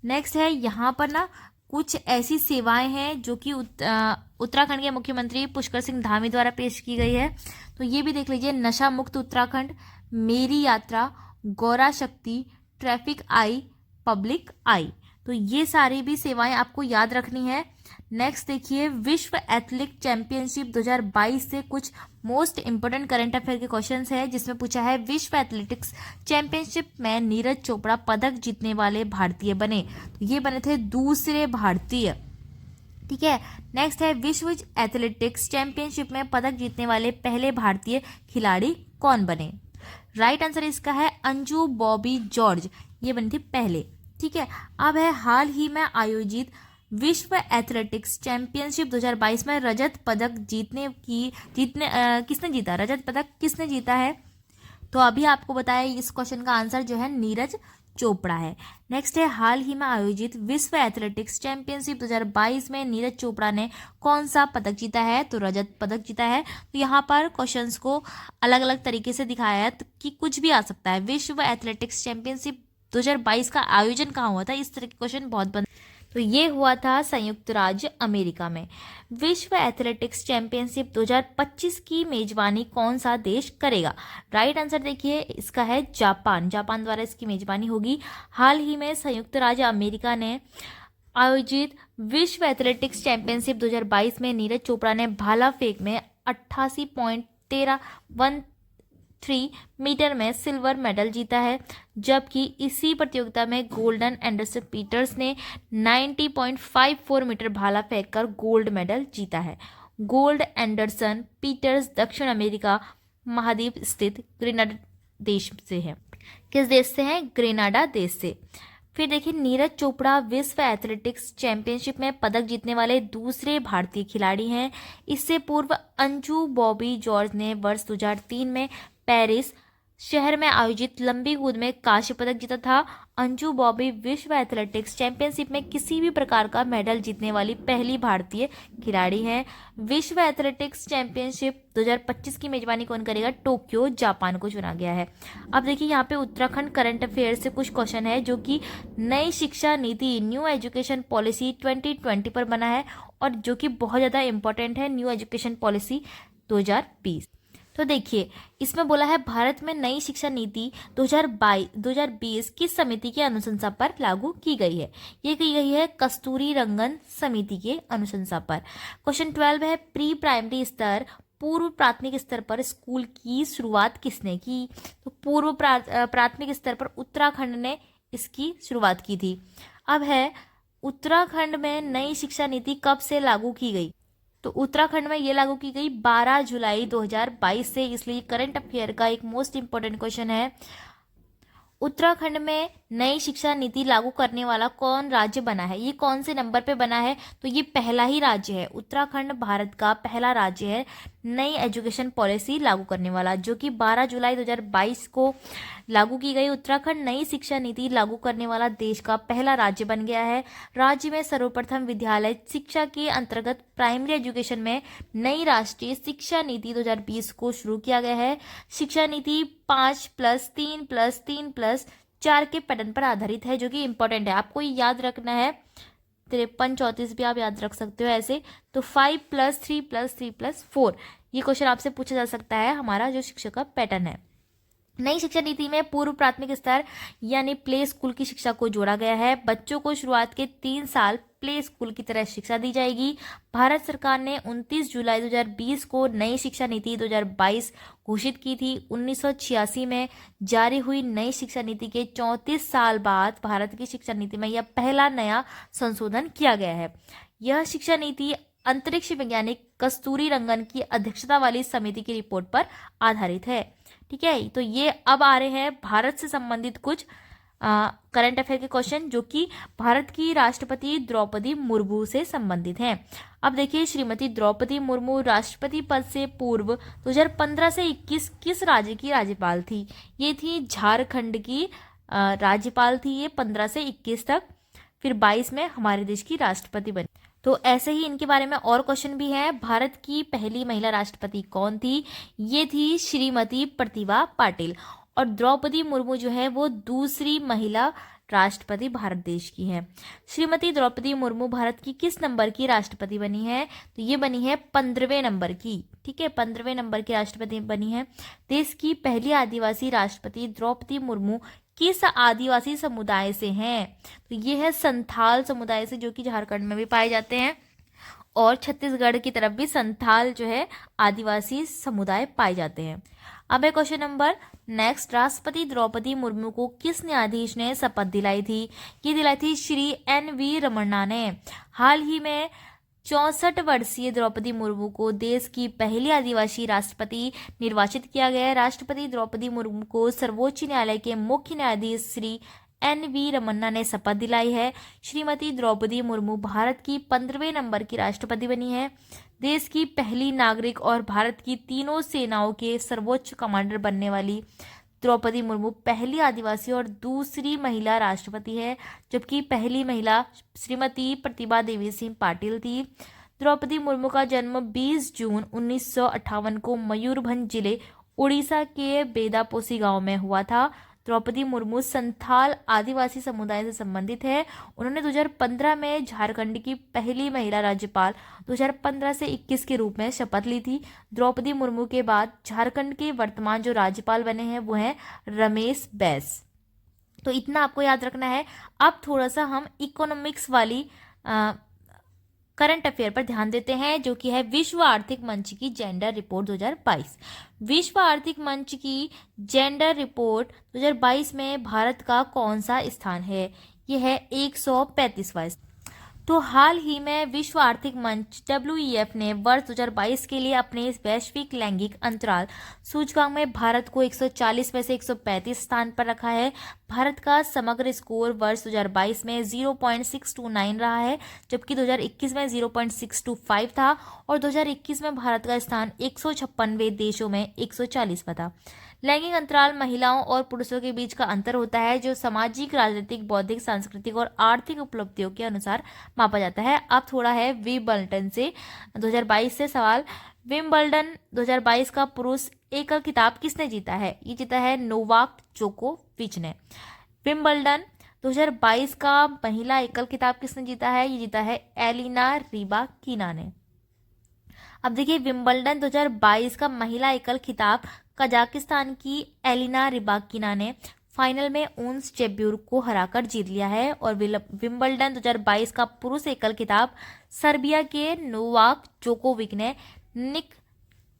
S1: नेक्स्ट है यहाँ पर ना कुछ ऐसी सेवाएं हैं जो कि उत्तराखंड के मुख्यमंत्री पुष्कर सिंह धामी द्वारा पेश की गई है। तो ये भी देख लीजिए, नशा मुक्त उत्तराखंड, मेरी यात्रा, गौरा शक्ति, ट्रैफिक आई, पब्लिक आई। तो ये सारी भी सेवाएं आपको याद रखनी है। नेक्स्ट देखिए, विश्व एथलेटिक चैंपियनशिप 2022 से कुछ मोस्ट इंपोर्टेंट करंट अफेयर के क्वेश्चंस है, जिसमें पूछा है विश्व एथलेटिक्स चैंपियनशिप में नीरज चोपड़ा पदक जीतने वाले भारतीय बने। तो ये बने थे दूसरे भारतीय। ठीक है। नेक्स्ट है, विश्व एथलेटिक्स चैंपियनशिप में पदक जीतने वाले पहले भारतीय खिलाड़ी कौन बने? राइट आंसर इसका है अंजू बॉबी जॉर्ज, ये बनी थी पहले। ठीक है। अब है हाल ही में आयोजित विश्व एथलेटिक्स चैंपियनशिप 2022 में रजत पदक किसने जीता? रजत पदक किसने जीता है? तो अभी आपको बताया, इस क्वेश्चन का आंसर जो है नीरज चोपड़ा है। नेक्स्ट है, हाल ही में आयोजित विश्व एथलेटिक्स चैंपियनशिप 2022 में नीरज चोपड़ा ने कौन सा पदक जीता है? तो रजत पदक जीता है। तो यहाँ पर क्वेश्चंस को अलग अलग तरीके से दिखाया है कि कुछ भी आ सकता है। विश्व एथलेटिक्स चैंपियनशिप 2022 का आयोजन कहाँ हुआ था? इस तरह के क्वेश्चन बहुत बन। तो ये हुआ था संयुक्त राज्य अमेरिका में। विश्व एथलेटिक्स चैंपियनशिप 2025 की मेजबानी कौन सा देश करेगा? राइट आंसर देखिए इसका है जापान। जापान द्वारा इसकी मेजबानी होगी। हाल ही में संयुक्त राज्य अमेरिका ने आयोजित विश्व एथलेटिक्स चैंपियनशिप 2022 में नीरज चोपड़ा ने भाला फेंक में 88.13 मीटर में सिल्वर मेडल जीता है, जबकि इसी प्रतियोगिता में गोल्डन एंडरसन पीटर्स ने 90.54 मीटर भाला फेंककर गोल्ड मेडल जीता है। गोल्ड एंडरसन पीटर्स दक्षिण अमेरिका महाद्वीप स्थित ग्रेनाडा देश से है। किस देश से है? ग्रेनाडा देश से। फिर देखिए, नीरज चोपड़ा विश्व एथलेटिक्स चैंपियनशिप में पदक जीतने वाले दूसरे भारतीय खिलाड़ी हैं। इससे पूर्व अंजू बॉबी जॉर्ज ने वर्ष 2003 में पेरिस शहर में आयोजित लंबी कूद में कांस्य पदक जीता था। अंजू बॉबी विश्व एथलेटिक्स चैंपियनशिप में किसी भी प्रकार का मेडल जीतने वाली पहली भारतीय खिलाड़ी हैं। विश्व एथलेटिक्स चैंपियनशिप 2025 की मेजबानी कौन करेगा? टोक्यो, जापान को चुना गया है। अब देखिए, यहाँ पे उत्तराखंड करंट अफेयर से कुछ क्वेश्चन है जो कि नई शिक्षा नीति न्यू एजुकेशन पॉलिसी 2020 पर बना है और जो कि बहुत ज़्यादा इंपॉर्टेंट है, न्यू एजुकेशन पॉलिसी 2020। तो देखिए, इसमें बोला है भारत में नई शिक्षा नीति 2020 किस समिति की अनुशंसा पर लागू की गई है? ये की गई है कस्तूरी रंगन समिति के अनुशंसा पर। क्वेश्चन 12 है, प्री प्राइमरी स्तर पूर्व प्राथमिक स्तर पर स्कूल की शुरुआत किसने की? तो पूर्व प्राथमिक स्तर पर उत्तराखंड ने इसकी शुरुआत की थी। अब है, उत्तराखंड में नई शिक्षा नीति कब से लागू की गई? तो उत्तराखंड में ये लागू की गई 12 जुलाई 2022 से। इसलिए करंट अफेयर का एक मोस्ट इंपोर्टेंट क्वेश्चन है। उत्तराखंड में नई शिक्षा नीति लागू करने वाला कौन राज्य बना है? ये कौन से नंबर पे बना है? तो ये पहला ही राज्य है। उत्तराखंड भारत का पहला राज्य है नई एजुकेशन पॉलिसी लागू करने वाला, जो कि 12 जुलाई 2022 को लागू की गई। उत्तराखंड नई शिक्षा नीति लागू करने वाला देश का पहला राज्य बन गया है। राज्य में सर्वप्रथम विद्यालय शिक्षा के अंतर्गत प्राइमरी एजुकेशन में नई राष्ट्रीय शिक्षा नीति 2020 को शुरू किया गया है। शिक्षा नीति 5+3+3+4 के पैटर्न पर आधारित है, जो कि इंपॉर्टेंट है, आपको याद रखना है। 53-34 भी आप याद रख सकते हो ऐसे। तो 5+3+3+4 ये क्वेश्चन आपसे पूछा जा सकता है, हमारा जो शिक्षा का पैटर्न है। नई शिक्षा नीति में पूर्व प्राथमिक स्तर यानी प्ले स्कूल की शिक्षा को जोड़ा गया है। बच्चों को शुरुआत के 3 साल प्ले स्कूल की तरह शिक्षा दी जाएगी। भारत सरकार ने 29 जुलाई 2020 को नई शिक्षा नीति 2022 घोषित की थी। 1986 में जारी हुई नई शिक्षा नीति के 34 साल बाद भारत की शिक्षा नीति में यह पहला नया संशोधन किया गया है। यह शिक्षा नीति अंतरिक्ष वैज्ञानिक कस्तूरी रंगन की अध्यक्षता वाली समिति की रिपोर्ट पर आधारित है। ठीक है, तो ये अब आ रहे हैं भारत से संबंधित कुछ करंट अफेयर के क्वेश्चन जो कि भारत की राष्ट्रपति द्रौपदी मुर्मू से संबंधित हैं। अब देखिए, श्रीमती द्रौपदी मुर्मू राष्ट्रपति पद से पूर्व 2015 से 21 किस राज्य की राज्यपाल थी? ये थी झारखंड की राज्यपाल थी ये 15 से 21 तक, फिर 22 में हमारे देश की राष्ट्रपति बनी। तो ऐसे ही इनके बारे में और क्वेश्चन भी है। भारत की पहली महिला राष्ट्रपति कौन थी? ये थी श्रीमती प्रतिभा पाटिल। और द्रौपदी मुर्मू जो है वो दूसरी महिला राष्ट्रपति भारत देश की है। श्रीमती द्रौपदी मुर्मू भारत की किस नंबर की राष्ट्रपति बनी है? तो ये बनी है 15वें नंबर की। ठीक है, 15वें नंबर की राष्ट्रपति बनी है। देश की पहली आदिवासी राष्ट्रपति द्रौपदी मुर्मू किस आदिवासी समुदाय से हैं? तो ये है संथाल समुदाय से, जो कि झारखंड में भी पाए जाते हैं और छत्तीसगढ़ की तरफ भी संथाल जो है आदिवासी समुदाय पाए जाते हैं। अब है क्वेश्चन नंबर नेक्स्ट, राष्ट्रपति द्रौपदी मुर्मू को किस न्यायाधीश ने शपथ दिलाई थी? ये दिलाई थी श्री एन.वी. रमन्ना ने। हाल ही में 64 वर्षीय द्रौपदी मुर्मू को देश की पहली आदिवासी राष्ट्रपति निर्वाचित किया गया है। राष्ट्रपति द्रौपदी मुर्मू को सर्वोच्च न्यायालय के मुख्य न्यायाधीश श्री एन.वी. रमन्ना ने शपथ दिलाई है। श्रीमती द्रौपदी मुर्मू भारत की 15वें नंबर की राष्ट्रपति बनी है। देश की पहली नागरिक और भारत की तीनों सेनाओं के सर्वोच्च कमांडर बनने वाली द्रौपदी मुर्मू पहली आदिवासी और दूसरी महिला राष्ट्रपति है, जबकि पहली महिला श्रीमती प्रतिभा देवी सिंह पाटिल थी। द्रौपदी मुर्मू का जन्म 20 जून 1958 को मयूरभंज जिले उड़ीसा के बेदापोसी गांव में हुआ था। द्रौपदी मुर्मू संथाल आदिवासी समुदाय से संबंधित है। उन्होंने 2015 में झारखंड की पहली महिला राज्यपाल 2015 से 21 के रूप में शपथ ली थी। द्रौपदी मुर्मू के बाद झारखंड के वर्तमान जो राज्यपाल बने हैं वो हैं रमेश बैस। तो इतना आपको याद रखना है। अब थोड़ा सा हम इकोनॉमिक्स वाली करंट अफेयर पर ध्यान देते हैं, जो कि है विश्व आर्थिक मंच की जेंडर रिपोर्ट 2022। विश्व आर्थिक मंच की जेंडर रिपोर्ट 2022 में भारत का कौन सा स्थान है? यह है 135वां। तो हाल ही में विश्व आर्थिक मंच WEF ने वर्ष 2022 के लिए अपने वैश्विक लैंगिक अंतराल सूचकांक में भारत को 140 में से 135 स्थान पर रखा है। भारत का समग्र स्कोर वर्ष 2022 में 0.629 रहा है, जबकि 2021 में 0.625 था और 2021 में भारत का स्थान 156वें देशों में 140वां था। लैंगिक अंतराल महिलाओं और पुरुषों के बीच का अंतर होता है, जो सामाजिक, राजनीतिक, बौद्धिक, सांस्कृतिक और आर्थिक उपलब्धियों के अनुसार मापा जाता है। अब थोड़ा है विंबलडन से 2022 से सवाल। विंबलडन 2022 का पुरुष एकल खिताब किसने जीता है? ये जीता है नोवाक जोकोविच ने। विंबलडन 2022 का महिला एकल खिताब किसने जीता है? ये जीता है एलिना रिबाकिना ने। अब देखिए, विंबलडन 2022 का महिला एकल खिताब कजाकिस्तान की एलिना रिबाकिना ने फाइनल में ओन्स जेब्यूर को हराकर जीत लिया है। और विंबलडन 2022 का पुरुष एकल खिताब सर्बिया के नोवाक जोकोविक ने निक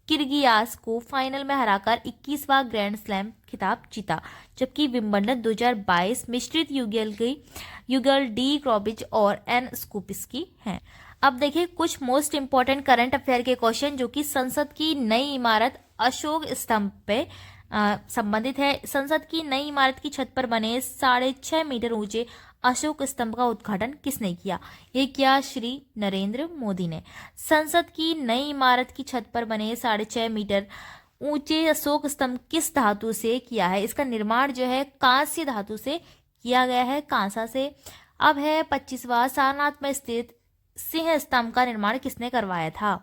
S1: किर्गियास को फाइनल में हराकर 21वां ग्रैंड स्लैम खिताब जीता। जबकि विंबलडन 2022 मिश्रित युगल डी क्रॉबिच और एन स्कूपिस्की हैं। अब देखिए कुछ मोस्ट इंपॉर्टेंट करंट अफेयर के क्वेश्चन, जो कि संसद की नई इमारत अशोक स्तंभ पे संबंधित है। संसद की नई इमारत की छत पर बने 6.5 मीटर ऊंचे अशोक स्तंभ का उद्घाटन किसने किया? ये किया श्री नरेंद्र मोदी ने। संसद की नई इमारत की छत पर बने 6.5 मीटर ऊंचे अशोक स्तंभ किस धातु से किया है? इसका निर्माण जो है कांस्य धातु से किया गया है, कांसा से। अब है 25वां, सारनाथ में स्थित सिंह स्तंभ का निर्माण किसने करवाया था?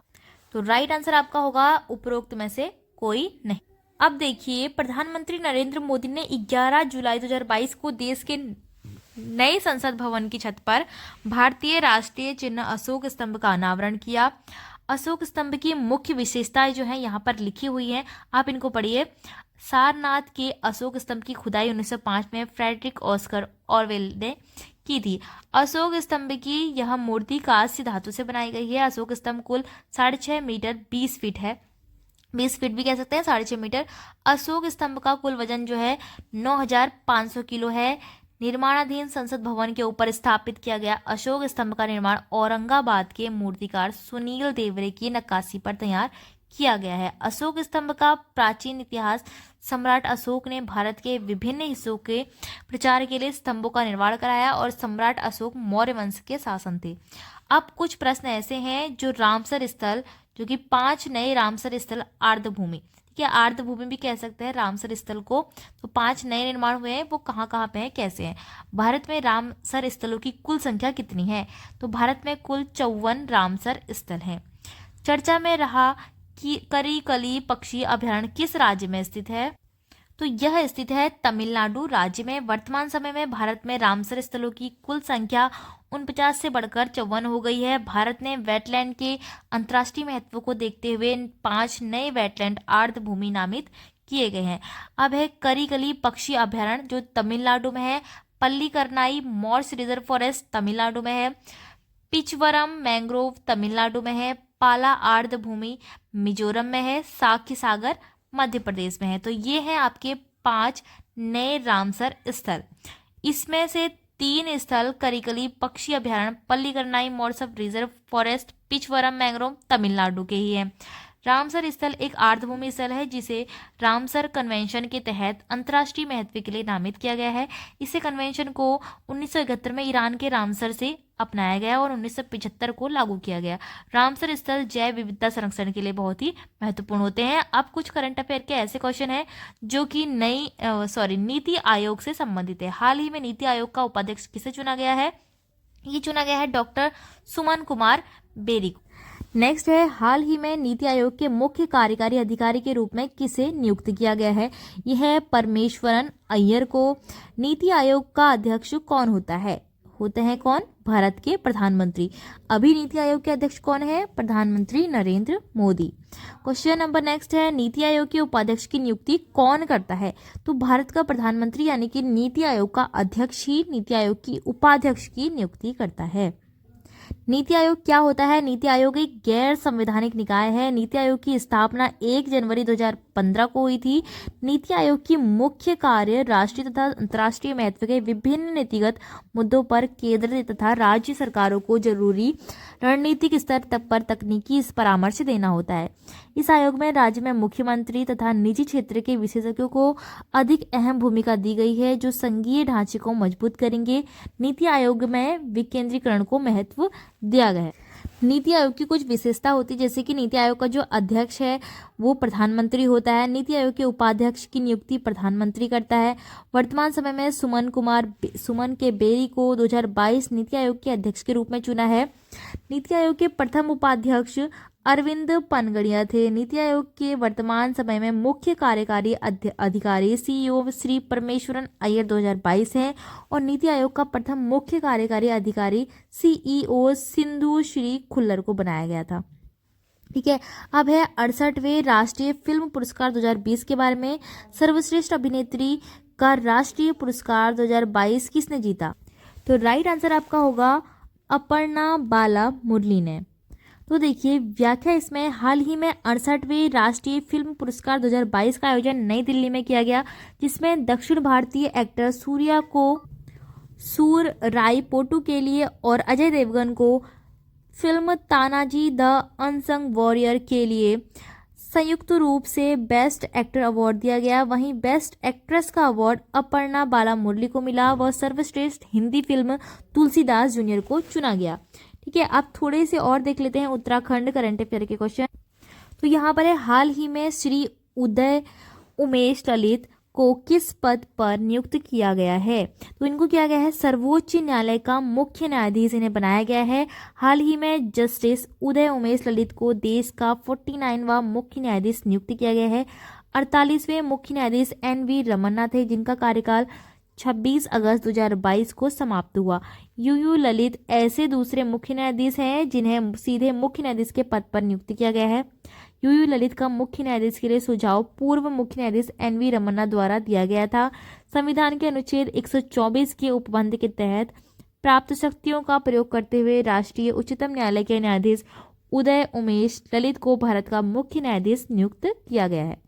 S1: तो राइट आंसर आपका होगा उपरोक्त में से कोई नहीं। अब देखिए, प्रधानमंत्री नरेंद्र मोदी ने 11 जुलाई 2022 को देश के नए संसद भवन की छत पर भारतीय राष्ट्रीय चिन्ह अशोक स्तंभ का अनावरण किया। अशोक स्तंभ की मुख्य विशेषताएं जो हैं यहाँ पर लिखी हुई हैं, आप इनको पढ़िए। सारनाथ के अशोक स्तंभ की खुदाई 1905 में फ्रेडरिक ऑस्कर ऑरवेल ने की थी। अशोक स्तंभ की यह मूर्ति कांस्य धातु से बनाई गई है। अशोक स्तंभ कुल 6.5 मीटर 20 फीट है, 20 फीट भी कह सकते हैं, 6.5 मीटर। अशोक स्तंभ का कुल वजन जो है 9,500 किलो है। निर्माणाधीन संसद भवन के ऊपर स्थापित किया गया अशोक स्तंभ का निर्माण औरंगाबाद के मूर्तिकार सुनील देवरे की नक्काशी पर तैयार किया गया है। अशोक स्तंभ का प्राचीन इतिहास। सम्राट अशोक ने भारत के विभिन्न हिस्सों के प्रचार के लिए स्तंभों का निर्माण कराया और सम्राट अशोक मौर्य वंश के शासन थे। अब कुछ प्रश्न ऐसे हैं जो रामसर स्थल, जो कि 5 नए रामसर स्थल आर्द्रभूमि, ठीक है, आर्द्रभूमि भी कह सकते हैं रामसर स्थल को। तो 5 नए निर्माण हुए हैं, वो कहाँ कहाँ पे हैं, कैसे हैं। भारत में रामसर स्थलों की कुल संख्या कितनी है? तो भारत में कुल 54 रामसर स्थल हैं। चर्चा में रहा कि करिकली पक्षी अभयारण्य किस राज्य में स्थित है? तो यह स्थित है तमिलनाडु राज्य में। वर्तमान समय में भारत में रामसर स्थलों की कुल संख्या 49 से बढ़कर 54 हो गई है। भारत ने वेटलैंड के अंतर्राष्ट्रीय महत्व को देखते हुए 5 नए वेटलैंड आर्द्रभूमि नामित किए गए हैं। अब है करिकली पक्षी अभयारण्य, जो तमिलनाडु में है। Pallikaranai marsh reserve forest Tamil Nadu में है। पिचवरम मैंग्रोव तमिलनाडु में है। पाला आर्द्रभूमि मिजोरम में है। साख्य सागर मध्य प्रदेश में है। तो ये हैं आपके 5 नए रामसर स्थल। इसमें से 3 स्थल करिकली पक्षी अभयारण्य, Pallikaranai marsh reserve forest, Pichavaram mangrove Tamil Nadu के ही हैं। रामसर स्थल एक आर्द्रभूमि स्थल है जिसे रामसर कन्वेंशन के तहत अंतर्राष्ट्रीय महत्व के लिए नामित किया गया है। इसे कन्वेंशन को 1971 में ईरान के रामसर से अपनाया गया और 1975 को लागू किया गया। रामसर स्थल जैव विविधता संरक्षण के लिए बहुत ही महत्वपूर्ण होते हैं। अब कुछ करंट अफेयर के ऐसे क्वेश्चन हैं जो कि नीति आयोग से संबंधित है। हाल ही में नीति आयोग का उपाध्यक्ष किसे चुना गया है? ये चुना गया है डॉक्टर सुमन कुमार बेरी को। नेक्स्ट है, हाल ही में नीति आयोग के मुख्य कार्यकारी अधिकारी के रूप में किसे नियुक्त किया गया है? यह है परमेश्वरन अय्यर को। नीति आयोग का अध्यक्ष कौन होता है? होते हैं कौन? भारत के प्रधानमंत्री। अभी नीति आयोग के अध्यक्ष कौन है? प्रधानमंत्री Narendra Modi. Question number next है, नीति आयोग के उपाध्यक्ष की नियुक्ति कौन करता है? तो भारत का प्रधानमंत्री यानी कि नीति आयोग का अध्यक्ष ही नीति आयोग की उपाध्यक्ष की नियुक्ति करता है। नीति आयोग क्या होता है? नीति आयोग एक गैर संवैधानिक निकाय है। नीति आयोग की स्थापना 1 जनवरी 2015 को हुई थी। नीति आयोग की मुख्य कार्य राष्ट्रीय तथा अंतर्राष्ट्रीय महत्व के विभिन्न नीतिगत मुद्दों पर केंद्र तथा राज्य सरकारों को जरूरी रणनीतिक स्तर तक पर तकनीकी परामर्श देना होता है। इस आयोग में राज्य में मुख्यमंत्री तथा निजी क्षेत्र के विशेषज्ञों को अधिक अहम भूमिका दी गई है जो संघीय ढांचे को मजबूत करेंगे। नीति आयोग में विकेंद्रीकरण को महत्व दिया गया है। नीति आयोग की कुछ विशेषता होती है, जैसे कि नीति आयोग का जो अध्यक्ष है वो प्रधानमंत्री होता है। नीति आयोग के उपाध्यक्ष की नियुक्ति प्रधानमंत्री करता है। वर्तमान समय में सुमन के बेरी को 2022 नीति आयोग के अध्यक्ष के रूप में चुना है। नीति आयोग के प्रथम उपाध्यक्ष अरविंद पनगड़िया थे। नीति आयोग के वर्तमान समय में मुख्य कार्यकारी अधिकारी सीईओ श्री परमेश्वरन अय्यर 2022 हैं और नीति आयोग का प्रथम मुख्य कार्यकारी अधिकारी सीईओ सिंधु श्री खुल्लर को बनाया गया था। ठीक है, अब है 68वें राष्ट्रीय फिल्म पुरस्कार 2020 के बारे में। सर्वश्रेष्ठ अभिनेत्री का राष्ट्रीय पुरस्कार 2022 किसने जीता? तो राइट आंसर आपका होगा अपर्णा बाला मुरली ने। तो देखिए व्याख्या इसमें, हाल ही में 68वें राष्ट्रीय फिल्म पुरस्कार 2022 का आयोजन नई दिल्ली में किया गया, जिसमें दक्षिण भारतीय एक्टर सूर्या को सूर रायपोटू के लिए और अजय देवगन को film Tanaji the unsung warrior के लिए संयुक्त रूप से बेस्ट एक्टर अवार्ड दिया गया। वहीं बेस्ट एक्ट्रेस का अवार्ड अपर्णा बाला मुरली को मिला। वह सर्वश्रेष्ठ हिंदी फिल्म तुलसीदास जूनियर को चुना गया। ठीक है, आप थोड़े से और देख लेते हैं उत्तराखंड करंट अफेयर के क्वेश्चन। तो यहाँ पर है, हाल ही में श्री उदय उमेश ललित को किस पद पर नियुक्त किया गया है? तो इनको किया गया है सर्वोच्च न्यायालय का मुख्य न्यायाधीश इन्हें बनाया गया है। हाल ही में जस्टिस उदय उमेश ललित को देश का 49वां मुख्य न्यायाधीश नियुक्त किया गया है। 48वें मुख्य न्यायाधीश NV रमन्ना थे, जिनका कार्यकाल 26 अगस्त 2022 को समाप्त हुआ। यूयू ललित ऐसे दूसरे मुख्य न्यायाधीश हैं जिन्हें सीधे मुख्य न्यायाधीश के पद पर नियुक्त किया गया है। यूयू ललित का मुख्य न्यायाधीश के लिए सुझाव पूर्व मुख्य न्यायाधीश NV रमन्ना द्वारा दिया गया था। संविधान के अनुच्छेद 124 के उपबंध के तहत प्राप्त शक्तियों का प्रयोग करते हुए राष्ट्रीय उच्चतम न्यायालय के न्यायाधीश उदय उमेश ललित को भारत का मुख्य न्यायाधीश नियुक्त किया गया है।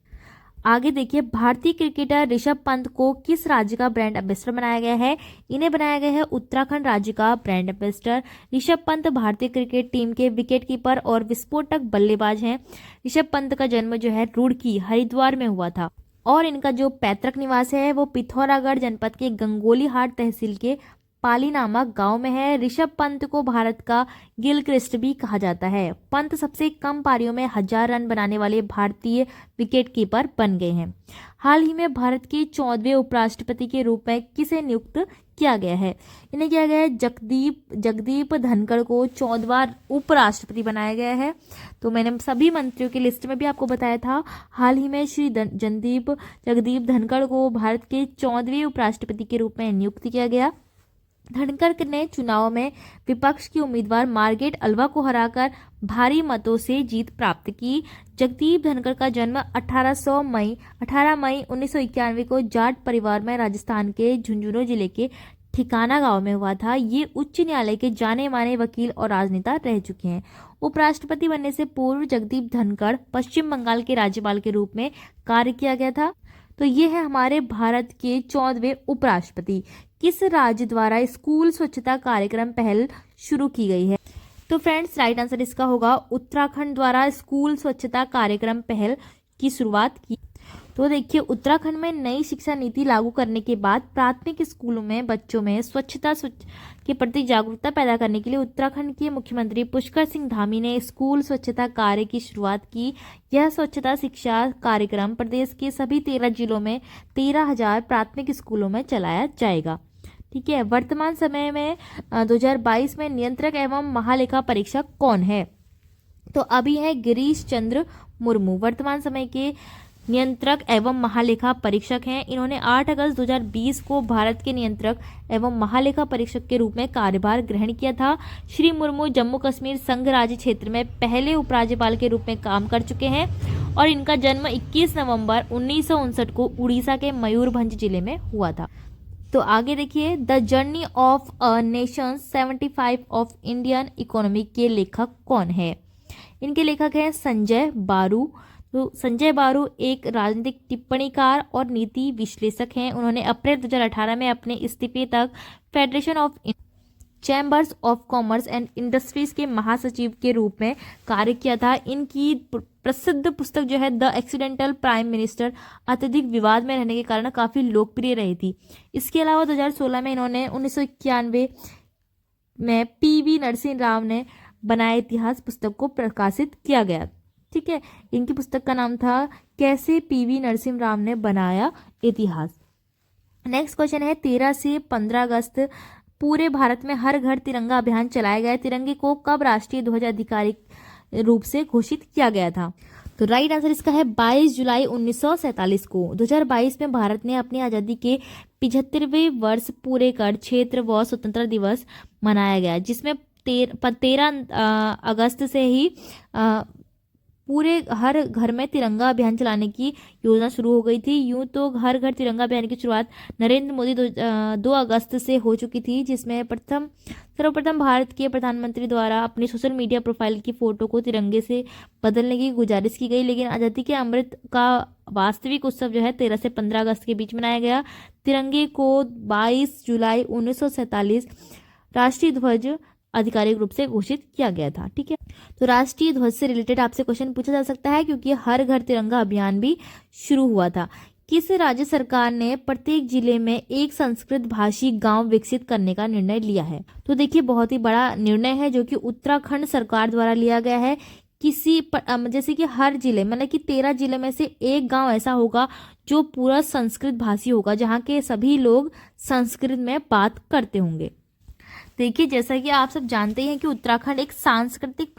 S1: आगे देखिए, भारतीय क्रिकेटर ऋषभ पंत को किस राज्य का ब्रांड एम्बेसडर बनाया गया है? इन्हें बनाया गया है उत्तराखंड राज्य का ब्रांड एम्बेसडर। ऋषभ पंत भारतीय क्रिकेट टीम के विकेटकीपर और विस्फोटक बल्लेबाज हैं। ऋषभ पंत का जन्म जो है रुड़की, हरिद्वार में हुआ था और इनका जो पैतृक निवास है वो पिथौरागढ़ जनपद के गंगोलीहाट तहसील के पाली नामक गांव में है। ऋषभ पंत को भारत का गिलक्रिस्ट भी कहा जाता है। पंत सबसे कम पारियों में 1000 रन बनाने वाले भारतीय विकेटकीपर बन गए हैं। हाल ही में भारत के 14वें उपराष्ट्रपति के रूप में किसे नियुक्त किया गया है? इन्हें किया गया है जगदीप धनखड़ को 14वां उपराष्ट्रपति बनाया गया है। तो मैंने सभी मंत्रियों की लिस्ट में भी आपको बताया था। हाल ही में श्री जगदीप धनखड़ को भारत के 14वें उपराष्ट्रपति के रूप में नियुक्त किया गया। धनखड़ ने चुनाव में विपक्ष की उम्मीदवार मार्गरेट अल्वा को हराकर भारी मतों से जीत प्राप्त की। जगदीप धनखड़ का जन्म 18 मई 1991 को जाट परिवार में राजस्थान के झुंझुनू जिले के ठिकाना गांव में हुआ था। ये उच्च न्यायालय के जाने माने वकील और राजनेता रह चुके हैं। उपराष्ट्रपति बनने से पूर्व जगदीप धनखड़ पश्चिम बंगाल के राज्यपाल के रूप में कार्य किया गया था। तो ये है हमारे भारत के 14वें उपराष्ट्रपति। किस राज्य द्वारा स्कूल स्वच्छता कार्यक्रम पहल शुरू की गई है? तो फ्रेंड्स, राइट आंसर इसका होगा उत्तराखंड द्वारा स्कूल स्वच्छता कार्यक्रम पहल की शुरुआत की। तो देखिए, उत्तराखंड में नई शिक्षा नीति लागू करने के बाद प्राथमिक स्कूलों में बच्चों में स्वच्छता के प्रति जागरूकता पैदा करने के लिए उत्तराखंड के मुख्यमंत्री पुष्कर सिंह धामी ने स्कूल स्वच्छता कार्य की शुरुआत की। यह स्वच्छता शिक्षा कार्यक्रम प्रदेश के सभी 13 जिलों में 13,000 प्राथमिक स्कूलों में चलाया जाएगा। ठीक है। वर्तमान समय में 2022 में नियंत्रक एवं महालेखा परीक्षक कौन है? तो अभी है गिरीश चंद्र मुर्मू वर्तमान समय के नियंत्रक एवं महालेखा परीक्षक हैं। इन्होंने 8 अगस्त 2020 को भारत के नियंत्रक एवं महालेखा परीक्षक के रूप में कार्यभार ग्रहण किया था। श्री मुर्मू जम्मू कश्मीर संघ राज्य क्षेत्र में पहले उपराज्यपाल के रूप में काम कर चुके हैं और इनका जन्म 21 नवंबर 1959 को उड़ीसा के मयूरभंज जिले में हुआ था। तो आगे देखिए, the journey of a nation 75 of Indian economy के लेखक कौन है? इनके लेखक हैं संजय बारू। तो संजय बारू एक राजनीतिक टिप्पणीकार और नीति विश्लेषक हैं। उन्होंने अप्रैल 2018 में अपने इस्तीफे तक federation of chambers of commerce and industries के महासचिव के रूप में कार्य किया था। इनकी प्रसिद्ध पुस्तक जो है द एक्सीडेंटल प्राइम मिनिस्टर अत्यधिक विवाद में रहने के कारण काफ़ी लोकप्रिय रही थी। इसके अलावा 2016 में इन्होंने 1991 में पीवी नरसिंह राव ने बनाए इतिहास पुस्तक को प्रकाशित किया गया। ठीक है, इनकी पुस्तक का नाम था कैसे पीवी नरसिंह राव ने बनाया इतिहास। नेक्स्ट क्वेश्चन है, 13 से 15 अगस्त पूरे भारत में हर घर तिरंगा अभियान चलाया गया। तिरंगे को कब राष्ट्रीय ध्वज आधिकारिक रूप से घोषित किया गया था? तो राइट आंसर इसका है 22 जुलाई 1947 को। 2022 में भारत ने अपनी आज़ादी के 75वें वर्ष पूरे कर क्षेत्र व स्वतंत्रता दिवस मनाया गया, जिसमें 13 अगस्त से ही पूरे हर घर में तिरंगा अभियान चलाने की योजना शुरू हो गई थी। यूं तो हर घर तिरंगा अभियान की शुरुआत नरेंद्र मोदी 2 अगस्त से हो चुकी थी, जिसमें सर्वप्रथम भारत के प्रधानमंत्री द्वारा अपनी सोशल मीडिया प्रोफाइल की फोटो को तिरंगे से बदलने की गुजारिश की गई। लेकिन आज़ादी के अमृत का वास्तविक उत्सव जो है 13 से 15 अगस्त के बीच मनाया गया। तिरंगे को 22 जुलाई 1947 राष्ट्रीय ध्वज आधिकारिक रूप से घोषित किया गया था। ठीक है, तो राष्ट्रीय ध्वज से रिलेटेड आपसे क्वेश्चन पूछा जा सकता है क्योंकि हर घर तिरंगा अभियान भी शुरू हुआ था। किस राज्य सरकार ने प्रत्येक जिले में एक संस्कृत भाषी गांव विकसित करने का निर्णय लिया है? तो देखिए, बहुत ही बड़ा निर्णय है जो कि उत्तराखंड सरकार द्वारा लिया गया है। जैसे कि हर जिले मतलब कि 13 जिले में से एक गांव ऐसा होगा जो पूरा संस्कृत भाषी होगा, जहाँ के सभी लोग संस्कृत में बात करते होंगे। देखिए, जैसा कि आप सब जानते हैं कि उत्तराखंड एक सांस्कृतिक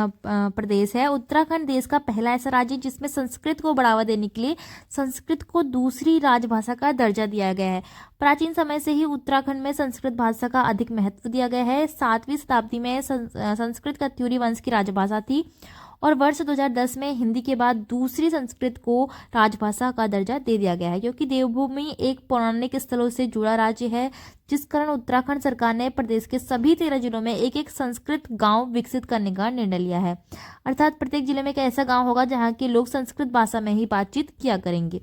S1: प्रदेश है। उत्तराखंड देश का पहला ऐसा राज्य जिसमें संस्कृत को बढ़ावा देने के लिए संस्कृत को दूसरी राजभाषा का दर्जा दिया गया है। प्राचीन समय से ही उत्तराखंड में संस्कृत भाषा का अधिक महत्व दिया गया है। 7वीं शताब्दी में संस्कृत कत्यूरी वंश की राजभाषा थी और वर्ष 2010 में हिंदी के बाद दूसरी संस्कृत को राजभाषा का दर्जा दे दिया गया है, क्योंकि देवभूमि एक पौराणिक स्थलों से जुड़ा राज्य है, जिस कारण उत्तराखंड सरकार ने प्रदेश के सभी 13 जिलों में एक एक संस्कृत गांव विकसित करने का निर्णय लिया है। अर्थात प्रत्येक जिले में एक ऐसा गांव होगा जहां के लोग संस्कृत भाषा में ही बातचीत किया करेंगे।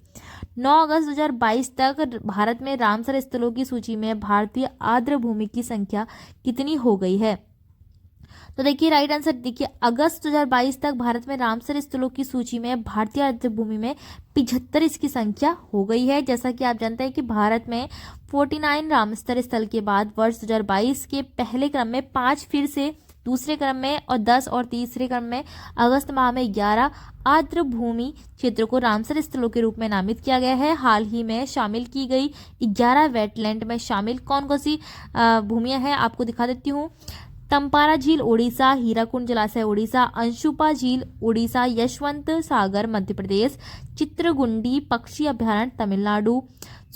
S1: 9 अगस्त 2022 तक भारत में रामसर स्थलों की सूची में भारतीय आर्द्र भूमि की संख्या कितनी हो गई है? तो देखिए राइट आंसर देखिए, अगस्त 2022 तक भारत में रामसर स्थलों की सूची में भारतीय आर्द्र भूमि में 75 इसकी संख्या हो गई है। जैसा कि आप जानते हैं कि भारत में 49 रामसर स्थल के बाद वर्ष 2022 के पहले क्रम में 5, फिर से दूसरे क्रम में और 10 और तीसरे क्रम में अगस्त माह में 11 आर्द्र भूमि क्षेत्रों को रामसर स्थलों के रूप में नामित किया गया है। हाल ही में शामिल की गई 11 वेटलैंड में शामिल कौन कौन सी भूमियां हैं आपको दिखा देती हूँ। तंपारा झील उड़ीसा, हीराकुंड जलाशय उड़ीसा, अंशुपा झील उड़ीसा, यशवंत सागर मध्य प्रदेश, चित्रगुंडी पक्षी अभ्यारण्य तमिलनाडु,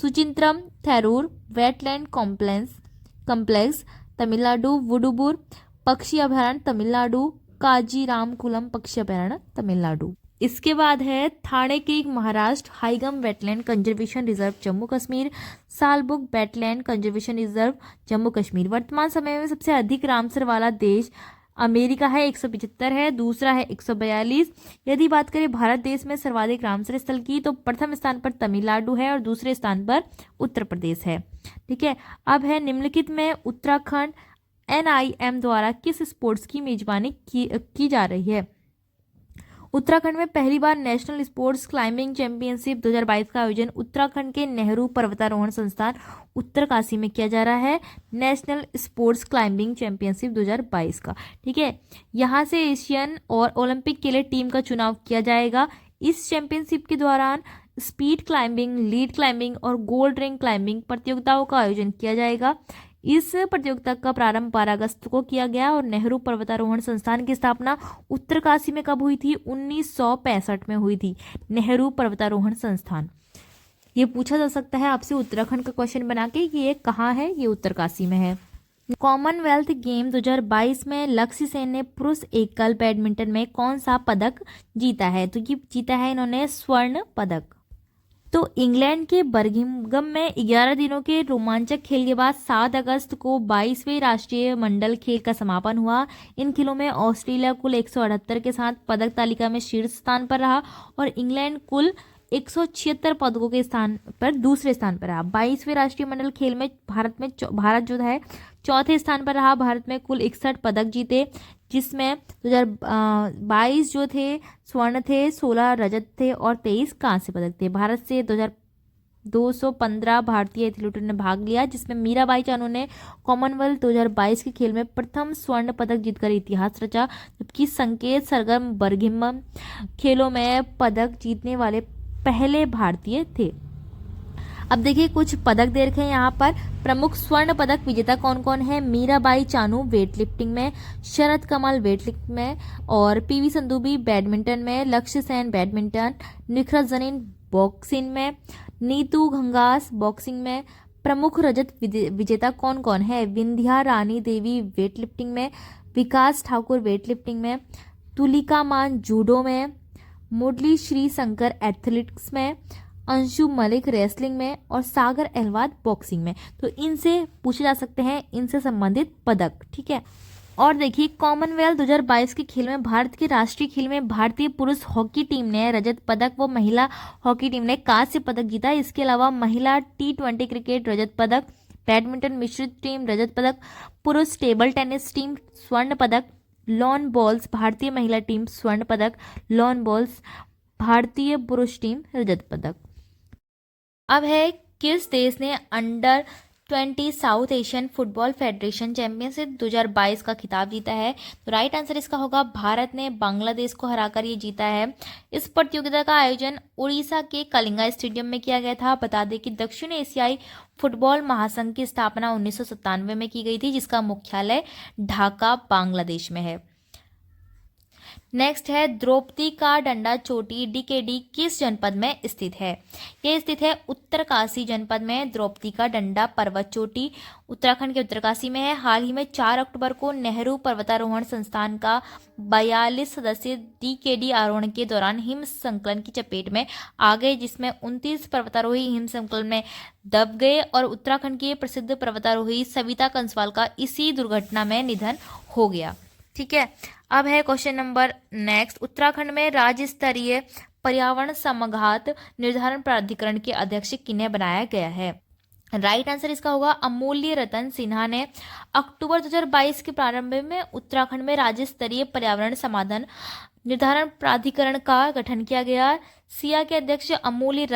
S1: सुचिंद्रम थेरूर वेटलैंड कॉम्प्लेक्स तमिलनाडु, वुडुबुर पक्षी अभ्यारण्य तमिलनाडु, काजीरामकुलम पक्षी अभ्यारण्य तमिलनाडु। इसके बाद है Thane creek Maharashtra, Hygam wetland conservation reserve Jammu Kashmir, Shallbugh wetland conservation reserve Jammu Kashmir. वर्तमान समय में सबसे अधिक रामसर वाला देश अमेरिका है, 175 है, दूसरा है 142। यदि बात करें भारत देश में सर्वाधिक रामसर स्थल की, तो प्रथम स्थान पर तमिलनाडु है और दूसरे स्थान पर उत्तर प्रदेश है। ठीक है, अब है निम्नलिखित में उत्तराखंड NIM द्वारा किस स्पोर्ट्स की मेजबानी की जा रही है? उत्तराखंड में पहली बार नेशनल स्पोर्ट्स क्लाइंबिंग चैंपियनशिप 2022 का आयोजन उत्तराखंड के नेहरू पर्वतारोहण संस्थान उत्तरकाशी में किया जा रहा है। नेशनल स्पोर्ट्स क्लाइंबिंग चैंपियनशिप 2022 का, ठीक है। यहाँ से एशियन और ओलंपिक के लिए टीम का चुनाव किया जाएगा। इस चैंपियनशिप के दौरान स्पीड क्लाइंबिंग, लीड क्लाइंबिंग और गोल्ड रिंग क्लाइंबिंग प्रतियोगिताओं का आयोजन किया जाएगा। इस प्रतियोगिता का प्रारंभ 12 अगस्त को किया गया और नेहरू पर्वतारोहण संस्थान की स्थापना उत्तरकाशी में कब हुई थी? 1965 में हुई थी नेहरू पर्वतारोहण संस्थान। ये पूछा जा सकता है आपसे उत्तराखंड का क्वेश्चन बना के कि ये कहाँ है, ये उत्तरकाशी में है। कॉमनवेल्थ गेम 2022 में लक्ष्य सेन ने पुरुष एकल बैडमिंटन में कौन सा पदक जीता है? तो ये जीता है इन्होंने स्वर्ण पदक। तो इंग्लैंड के बर्मिंघम में 11 दिनों के रोमांचक खेल के बाद 7 अगस्त को 22वें राष्ट्रीय मंडल खेल का समापन हुआ। इन खेलों में ऑस्ट्रेलिया कुल 178 के साथ पदक तालिका में शीर्ष स्थान पर रहा और इंग्लैंड कुल 176 पदकों के स्थान पर दूसरे स्थान पर रहा। 22वें राष्ट्रीय मंडल खेल में भारत जो है चौथे स्थान पर रहा। भारत में कुल 61 पदक जीते, जिसमें 2022 जो थे स्वर्ण थे, 16 रजत थे और 23 कांस्य पदक थे। भारत से 215 भारतीय एथलीटों ने भाग लिया, जिसमें मीराबाई चानू ने कॉमनवेल्थ 2022 के खेल में प्रथम स्वर्ण पदक जीतकर इतिहास रचा, जबकि संकेत सरगम बर्मिंघम खेलों में पदक जीतने वाले पहले भारतीय थे। अब देखिए कुछ पदक दे रखे हैं यहाँ पर। प्रमुख स्वर्ण पदक विजेता कौन कौन है? मीराबाई चानू वेट लिफ्टिंग में, शरद कमल वेट लिफ्टिंग में और PV संधू भी बैडमिंटन में, लक्ष्य सेन बैडमिंटन, निखरत जरीन बॉक्सिंग में, नीतू घंगास बॉक्सिंग में। प्रमुख रजत विजेता कौन कौन है? विंध्या रानी देवी वेट लिफ्टिंग में, विकास ठाकुर वेट लिफ्टिंग में, तुलिका मान जूडो में, मुरली श्री शंकर एथलेटिक्स में, अंशु मलिक रेसलिंग में और सागर अहलवाद बॉक्सिंग में। तो इनसे पूछे जा सकते हैं इनसे संबंधित पदक, ठीक है। और देखिए कॉमनवेल्थ 2022 के खेल में भारत के राष्ट्रीय खेल में भारतीय पुरुष हॉकी टीम ने रजत पदक व महिला हॉकी टीम ने कांस्य पदक जीता। इसके अलावा महिला T20 क्रिकेट रजत पदक, बैडमिंटन मिश्रित टीम रजत पदक, पुरुष टेबल टेनिस टीम स्वर्ण पदक, लॉन बॉल्स भारतीय महिला टीम स्वर्ण पदक, लॉन बॉल्स भारतीय पुरुष टीम रजत पदक। अब है किस देश ने under twenty south Asian football federation championship 2022 का खिताब जीता है? तो राइट आंसर इसका होगा भारत ने बांग्लादेश को हराकर ये जीता है। इस प्रतियोगिता का आयोजन उड़ीसा के कलिंगा स्टेडियम में किया गया था। बता दें कि दक्षिण एशियाई फुटबॉल महासंघ की स्थापना 1997 में की गई थी, जिसका मुख्यालय ढाका बांग्लादेश में है। नेक्स्ट है द्रौपदी का डंडा चोटी डीकेडी किस जनपद में स्थित है? ये स्थित है उत्तरकाशी जनपद में। द्रौपदी का डंडा पर्वत चोटी उत्तराखंड के उत्तरकाशी में है। हाल ही में 4 अक्टूबर को नेहरू पर्वतारोहण संस्थान का 42 सदस्य डीकेडी आरोहण के दौरान हिम संकलन की चपेट में आ गए, जिसमें 29 पर्वतारोही हिम संकलन में दब गए और उत्तराखंड की प्रसिद्ध पर्वतारोही सविता कंसवाल का इसी दुर्घटना में निधन हो गया। ठीक है, अब है क्वेश्चन नंबर नेक्स्ट। उत्तराखंड में राज्य स्तरीय पर्यावरण समघात निर्धारण प्राधिकरण के अध्यक्ष किन्हें बनाया गया है? राइट आंसर इसका होगा अमूल्य रतन सिन्हा ने। अक्टूबर 2022 के प्रारंभ में उत्तराखंड में राज्य स्तरीय पर्यावरण समाधान निर्धारण प्राधिकरण का गठन किया गया। सिया के अध्यक्ष अमूल्य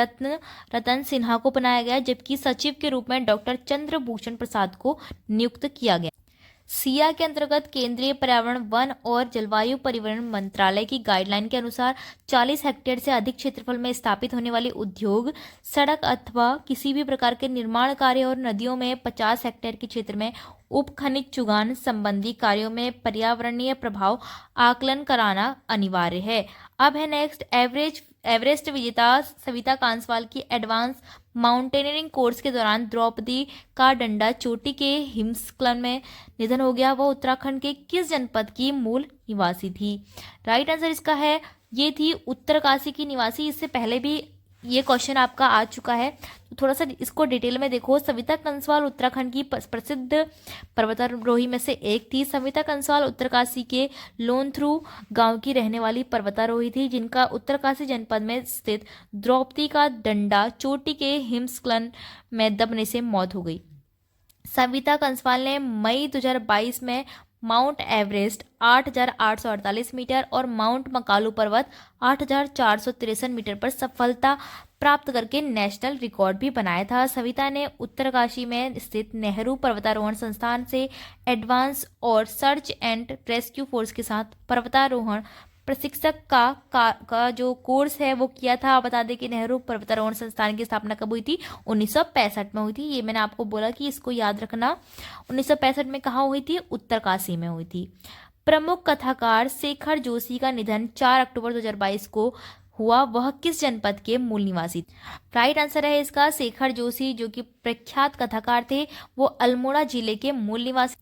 S1: रतन सिन्हा को बनाया गया, जबकि सचिव के रूप में डॉक्टर चंद्रभूषण प्रसाद को नियुक्त किया गया। सिया के अंतर्गत केंद्रीय पर्यावरण वन और जलवायु परिवर्तन मंत्रालय की गाइडलाइन के अनुसार 40 हेक्टेयर से अधिक क्षेत्रफल में स्थापित होने वाली उद्योग, सड़क अथवा किसी भी प्रकार के निर्माण कार्य और नदियों में 50 हेक्टेयर के क्षेत्र में उप खनिज चुगान संबंधी कार्यों में पर्यावरणीय प्रभाव आकलन कराना अनिवार्य है। अब है नेक्स्ट एवरेस्ट विजेता सविता कांसवाल की एडवांस माउंटेनियरिंग कोर्स के दौरान द्रौपदी का डंडा चोटी के हिमस्खलन में निधन हो गया। वह उत्तराखंड के किस जनपद की मूल निवासी थी? राइट आंसर इसका है ये थी उत्तरकाशी की निवासी। इससे पहले भी ये क्वेश्चन आपका आ चुका है, तो थोड़ा सा इसको डिटेल में देखो। सविता कंसवाल उत्तराखंड की प्रसिद्ध पर्वतारोही में से एक थी। सविता कंसवाल उत्तरकाशी के लोनथ्रू गांव की रहने वाली पर्वतारोही थी, जिनका उत्तरकाशी जनपद में स्थित द्रौपदी का डंडा चोटी के हिमस्खलन में दबने से मौत हो गई। सविता कंसवाल ने मई 2022 में माउंट एवरेस्ट 8,848 मीटर और माउंट मकालू पर्वत 8,463 मीटर पर सफलता प्राप्त करके नेशनल रिकॉर्ड भी बनाया था। सविता ने उत्तरकाशी में स्थित नेहरू पर्वतारोहण संस्थान से एडवांस और सर्च एंड रेस्क्यू फोर्स के साथ पर्वतारोहण प्रशिक्षक का जो कोर्स है वो किया था। बता दें कि नेहरू पर्वतारोहण संस्थान की स्थापना कब हुई थी? 1965 में हुई थी। ये मैंने आपको बोला कि इसको याद रखना। 1965 में कहाँ हुई थी? उत्तरकाशी में हुई थी। प्रमुख कथाकार शेखर जोशी का निधन 4 अक्टूबर 2022 को हुआ। वह किस जनपद के मूल निवासी? राइट आंसर है इसका शेखर जोशी, जो कि प्रख्यात कथाकार थे। वो अल्मोड़ा जिले के मूल निवासी,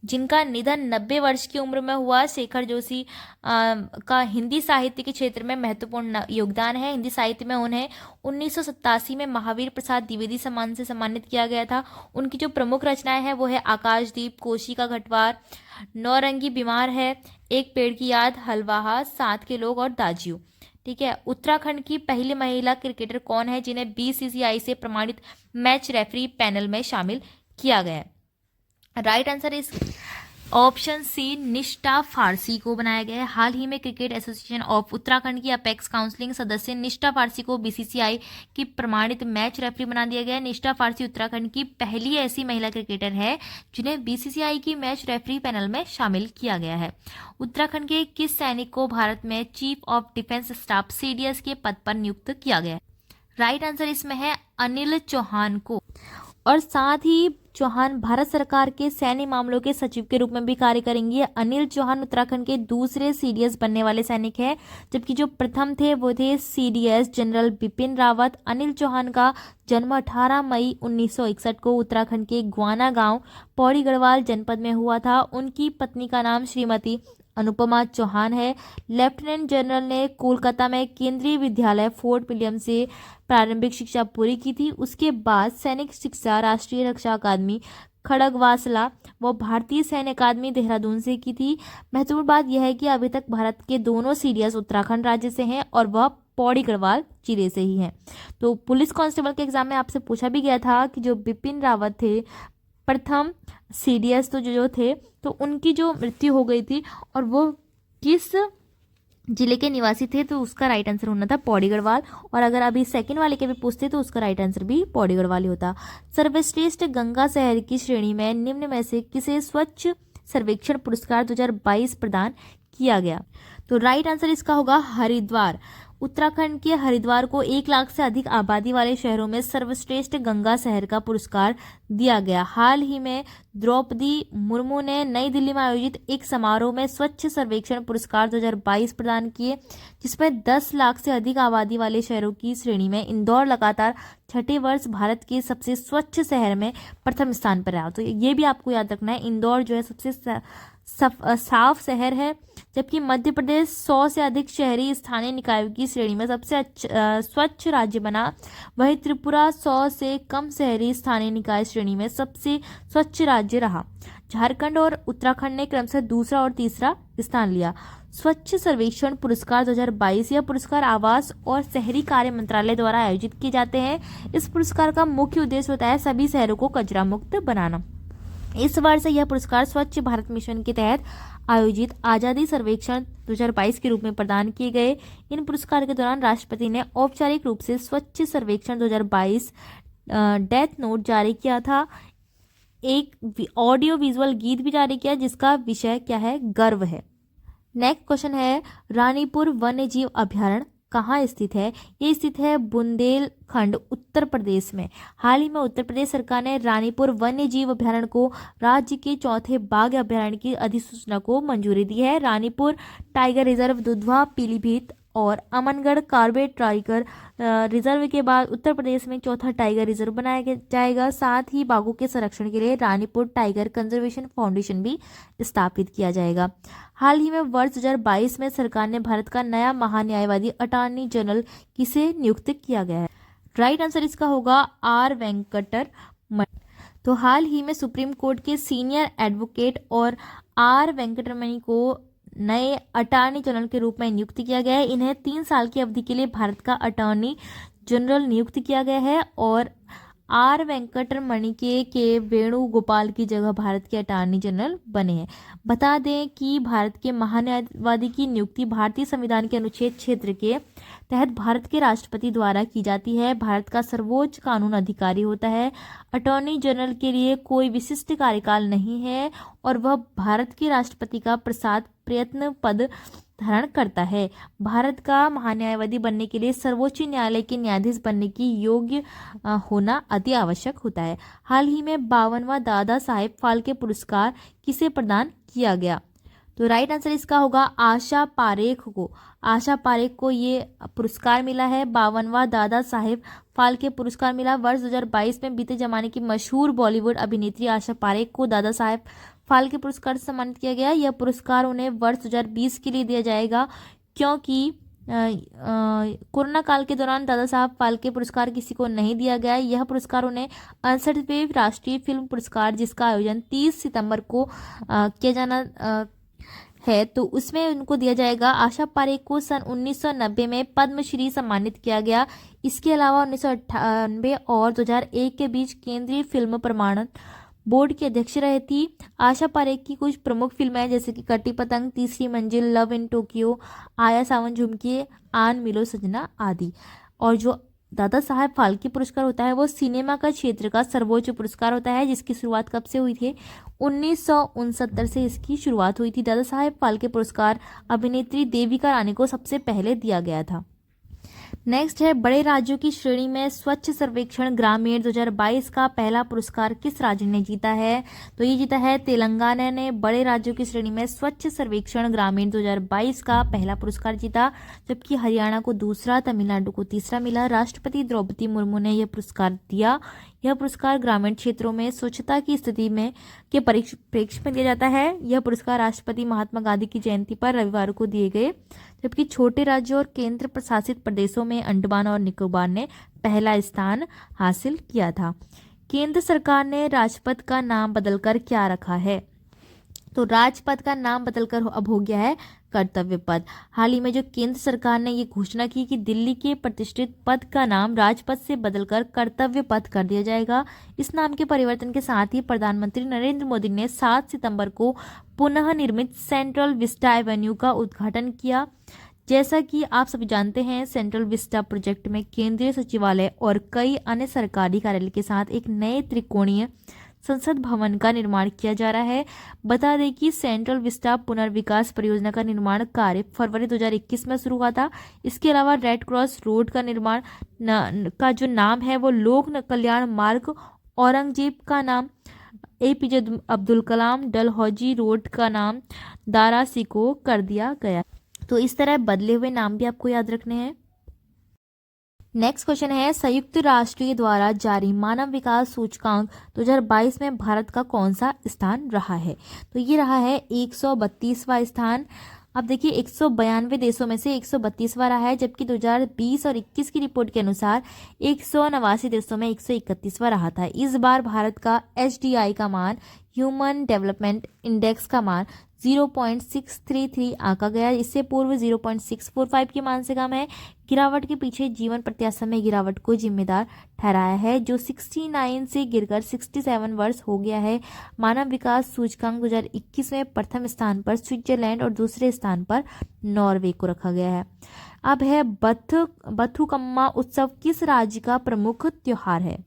S1: जिनका निधन 90 वर्ष की उम्र में हुआ। शेखर जोशी का हिंदी साहित्य के क्षेत्र में महत्वपूर्ण योगदान है। हिंदी साहित्य में उन्हें 1987 में महावीर प्रसाद द्विवेदी सम्मान से सम्मानित किया गया था। उनकी जो प्रमुख रचनाएं हैं वो है आकाशदीप, कोशी का घटवार, नौरंगी बीमार है, एक पेड़ की याद, हलवाहा, साथ के लोग और दाजियो। ठीक है, उत्तराखंड की पहली महिला क्रिकेटर कौन है जिन्हें बीसीसीआई से प्रमाणित मैच रेफरी पैनल में शामिल किया गया है? राइट आंसर इस ऑप्शन सी निष्ठा फारसी को बनाया गया है। हाल ही में क्रिकेट एसोसिएशन ऑफ उत्तराखंड की अपेक्स काउंसिलिंग सदस्य निष्ठा फारसी को बीसीसीआई की प्रमाणित मैच रेफरी बना दिया गया है। निष्ठा फारसी उत्तराखंड की पहली ऐसी महिला क्रिकेटर है जिन्हें बीसीसीआई की मैच रेफरी पैनल में शामिल किया गया है। उत्तराखंड के किस सैनिक को भारत में chief of defence staff CDS के पद पर नियुक्त किया गया है? राइट आंसर इसमें है अनिल चौहान को। और साथ ही चौहान भारत सरकार के सैन्य मामलों के सचिव के रूप में भी कार्य करेंगे। अनिल चौहान उत्तराखंड के दूसरे सीडीएस बनने वाले सैनिक हैं, जबकि जो प्रथम थे वो थे सीडीएस जनरल बिपिन रावत। अनिल चौहान का जन्म 18 मई 1961 को उत्तराखंड के ग्वाना गांव पौड़ी गढ़वाल जनपद में हुआ था। उनकी पत्नी का नाम श्रीमती अनुपमा चौहान है। लेफ्टिनेंट जनरल ने कोलकाता में केंद्रीय विद्यालय फोर्ट विलियम से प्रारंभिक शिक्षा पूरी की थी। उसके बाद सैनिक शिक्षा राष्ट्रीय रक्षा अकादमी खड़गवासला व भारतीय सैन्य अकादमी देहरादून से की थी। महत्वपूर्ण बात यह है कि अभी तक भारत के दोनों सीडीएस उत्तराखंड राज्य से हैं और वह पौड़ी गढ़वाल जिले से ही हैं। तो पुलिस कांस्टेबल के एग्जाम में आपसे पूछा भी गया था कि जो बिपिन रावत थे प्रथम सीडीएस तो जो थे तो उनकी जो मृत्यु हो गई थी और वो किस जिले के निवासी थे, तो उसका राइट आंसर होना था पौड़ी गढ़वाल। और अगर अभी सेकंड वाले के भी पूछते तो उसका राइट आंसर भी पौड़ी गढ़वाल ही होता। सर्वश्रेष्ठ गंगा शहर की श्रेणी में निम्न में से किसे स्वच्छ सर्वेक्षण पुरस्कार 2022 प्रदान किया गया? तो राइट आंसर इसका होगा हरिद्वार। उत्तराखंड के हरिद्वार को 1 लाख से अधिक आबादी वाले शहरों में सर्वश्रेष्ठ गंगा शहर का पुरस्कार दिया गया। हाल ही में द्रौपदी मुर्मू ने नई दिल्ली में आयोजित एक समारोह में स्वच्छ सर्वेक्षण पुरस्कार 2022 प्रदान किए, जिसमें 10 लाख से अधिक आबादी वाले शहरों की श्रेणी में इंदौर लगातार छठे वर्ष भारत के सबसे स्वच्छ शहर में प्रथम स्थान पर रहा। तो ये भी आपको याद रखना है, इंदौर जो है सबसे साफ शहर है, जबकि मध्य प्रदेश 100 से अधिक शहरी स्थानीय निकायों की श्रेणी में सबसे स्वच्छ राज्य बना। वहीं त्रिपुरा 100 से कम शहरी स्थानीय निकाय श्रेणी में सबसे स्वच्छ राज्य रहा। झारखंड और उत्तराखंड ने क्रमशः दूसरा और तीसरा स्थान लिया। स्वच्छ सर्वेक्षण पुरस्कार 2022 यह पुरस्कार आवास और शहरी कार्य मंत्रालय द्वारा आयोजित किए जाते हैं। इस पुरस्कार का मुख्य उद्देश्य होता है सभी शहरों को कचरा मुक्त बनाना। इस वर्ष यह पुरस्कार स्वच्छ भारत मिशन के तहत आयोजित आजादी सर्वेक्षण 2022 के रूप में प्रदान किए गए। इन पुरस्कार के दौरान राष्ट्रपति ने औपचारिक रूप से स्वच्छ सर्वेक्षण 2022 डेथ नोट जारी किया था। एक ऑडियो विजुअल गीत भी जारी किया, जिसका विषय क्या है, गर्व है। नेक्स्ट क्वेश्चन है, रानीपुर वन्य जीव अभ्यारण्य कहाँ स्थित है? ये स्थित है बुंदेलखंड, उत्तर प्रदेश में। हाल ही में उत्तर प्रदेश सरकार ने रानीपुर वन्य जीव अभ्यारण्य को राज्य के चौथे बाघ अभ्यारण्य की अधिसूचना को मंजूरी दी है। रानीपुर टाइगर रिजर्व, दुधवा, पीलीभीत और अमनगढ़ कॉर्बेट टाइगर रिजर्व के बाद उत्तर प्रदेश में चौथा टाइगर रिजर्व बनाया जाएगा। साथ ही बाघों के संरक्षण के लिए रानीपुर टाइगर कंजर्वेशन फाउंडेशन भी स्थापित किया जाएगा। हाल ही में वर्ष 2022 में सरकार ने भारत का नया महान्यायवादी अटॉर्नी जनरल किसे नियुक्त किया गया है? राइट आंसर इसका होगा आर वेंकटरमणि। तो हाल ही में सुप्रीम कोर्ट के सीनियर एडवोकेट और आर वेंकटरमणि को नए अटॉर्नी जनरल के रूप में नियुक्त किया गया है। इन्हें 3 साल की अवधि के लिए भारत का अटॉर्नी जनरल नियुक्त किया गया है और आर वेंकटरमणि के वेणुगोपाल की जगह भारत के अटॉर्नी जनरल बने हैं। बता दें कि भारत के महान्यायवादी की नियुक्ति भारतीय संविधान के अनुच्छेद क्षेत्र के तहत भारत के राष्ट्रपति द्वारा की जाती है। भारत का सर्वोच्च कानून अधिकारी होता है। अटॉर्नी जनरल के लिए कोई विशिष्ट कार्यकाल नहीं है और वह भारत के राष्ट्रपति का प्रयत्न पद धारण करता है। भारत का महान्यायवादी बनने के लिए सर्वोच्च न्यायालय के न्यायाधीश बनने की योग्य होना अति आवश्यक होता है। हाल ही में 52वां दादा साहेब फाल्के पुरस्कार किसे प्रदान किया गया? तो राइट आंसर इसका होगा आशा पारेख को। आशा पारेख को ये पुरस्कार मिला है। 52वां दादा साहेब फाल्के पुरस्कार मिला। वर्ष 2022 में बीते जमाने की मशहूर बॉलीवुड अभिनेत्री आशा पारेख को दादा साहेब फाल्के पुरस्कार से सम्मानित किया गया। यह पुरस्कार उन्हें वर्ष 2020 के लिए दिया जाएगा, क्योंकि कोरोना काल के दौरान दादा साहब फाल्के पुरस्कार किसी को नहीं दिया गया। यह पुरस्कार उन्हें 68वें राष्ट्रीय फिल्म पुरस्कार, जिसका आयोजन 30 सितंबर को किया जाना है, तो उसमें उनको दिया जाएगा। आशा पारेख को सन 1990 में पद्मश्री सम्मानित किया गया। इसके अलावा 1998 और 2001 के बीच केंद्रीय फिल्म प्रमाणन बोर्ड की अध्यक्ष रही थी। आशा पारेख की कुछ प्रमुख फिल्में जैसे कि कटी पतंग, तीसरी मंजिल, लव इन टोक्यो, आया सावन झुमके, आन मिलो सजना आदि। और जो दादा साहेब फाल्के पुरस्कार होता है वो सिनेमा का क्षेत्र का सर्वोच्च पुरस्कार होता है, जिसकी शुरुआत कब से हुई थी? 1969 से इसकी शुरुआत हुई थी। दादा साहेब फाल्के पुरस्कार अभिनेत्री देविका रानी को सबसे पहले दिया गया था। नेक्स्ट है, बड़े राज्यों की श्रेणी में स्वच्छ सर्वेक्षण ग्रामीण 2022 का पहला पुरस्कार किस राज्य ने जीता है? तो ये जीता है तेलंगाना ने। बड़े राज्यों की श्रेणी में स्वच्छ सर्वेक्षण ग्रामीण 2022 का पहला पुरस्कार जीता, जबकि हरियाणा को दूसरा, तमिलनाडु को तीसरा मिला। राष्ट्रपति द्रौपदी मुर्मू ने यह पुरस्कार दिया। यह पुरस्कार ग्रामीण क्षेत्रों में स्वच्छता की स्थिति में के परिप्रेक्ष्य में दिया जाता है। यह पुरस्कार राष्ट्रपति महात्मा गांधी की जयंती पर रविवार को दिए गए, जबकि छोटे राज्यों और केंद्र प्रशासित प्रदेशों में अंडमान और निकोबार ने पहला स्थान हासिल किया था। केंद्र सरकार ने राजपथ का नाम बदलकर क्या रखा है? तो राजपथ का नाम बदलकर अब हो गया है कर्तव्य पथ। हाल ही में जो केंद्र सरकार ने ये घोषणा की कि दिल्ली के प्रतिष्ठित पथ का नाम राजपथ से बदलकर कर्तव्य पथ कर दिया जाएगा। इस नाम के परिवर्तन के साथ ही प्रधानमंत्री नरेंद्र मोदी ने 7 सितंबर को पुनः निर्मित सेंट्रल विस्टा एवेन्यू का उद्घाटन किया। जैसा कि आप सभी जानते हैं, सेंट्रल विस्टा प्रोजेक्ट में केंद्रीय सचिवालय और कई अन्य सरकारी कार्यालय के साथ एक नए त्रिकोणीय संसद भवन का निर्माण किया जा रहा है। बता दें कि सेंट्रल विस्टा पुनर्विकास परियोजना का निर्माण कार्य फरवरी 2021 में शुरू हुआ था। इसके अलावा रेड क्रॉस रोड का निर्माण का जो नाम है वो लोक कल्याण मार्ग, औरंगजेब का नाम APJ अब्दुल कलाम डलहौजी रोड का नाम दारा सिको कर दिया गया। तो इस तरह बदले हुए नाम भी आपको याद रखने हैं। नेक्स्ट क्वेश्चन है, संयुक्त राष्ट्र द्वारा जारी मानव विकास सूचकांक 2022 में भारत का कौन सा स्थान रहा है? तो ये रहा है 132वां स्थान। अब देखिए 192 देशों में से 132वां रहा है, जबकि 2020 और 21 की रिपोर्ट के अनुसार 189 देशों में 131वां रहा था। इस बार भारत का HDI का मान, ह्यूमन डेवलपमेंट इंडेक्स का मान 0.633 आंका गया। इससे पूर्व 0.645 के मान से कम है। गिरावट के पीछे जीवन प्रत्याशा में गिरावट को जिम्मेदार ठहराया है, जो 69 से गिरकर 67 वर्ष हो गया है। मानव विकास सूचकांक 2021 में प्रथम स्थान पर स्विट्जरलैंड और दूसरे स्थान पर नॉर्वे को रखा गया है। अब है बथुकम्मा उत्सव किस राज्य का प्रमुख त्योहार है?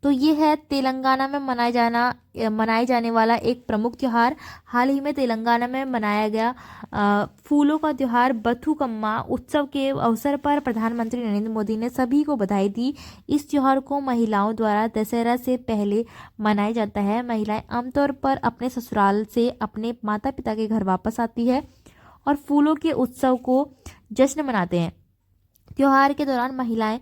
S1: तो ये है तेलंगाना में मनाए जाने वाला एक प्रमुख त्यौहार। हाल ही में तेलंगाना में मनाया गया फूलों का त्यौहार बथुकम्मा उत्सव के अवसर पर प्रधानमंत्री नरेंद्र मोदी ने सभी को बधाई दी। इस त्यौहार को महिलाओं द्वारा दशहरा से पहले मनाया जाता है। महिलाएं आमतौर पर अपने ससुराल से अपने माता पिता के घर वापस आती है और फूलों के उत्सव को जश्न मनाते हैं। त्यौहार के दौरान महिलाएं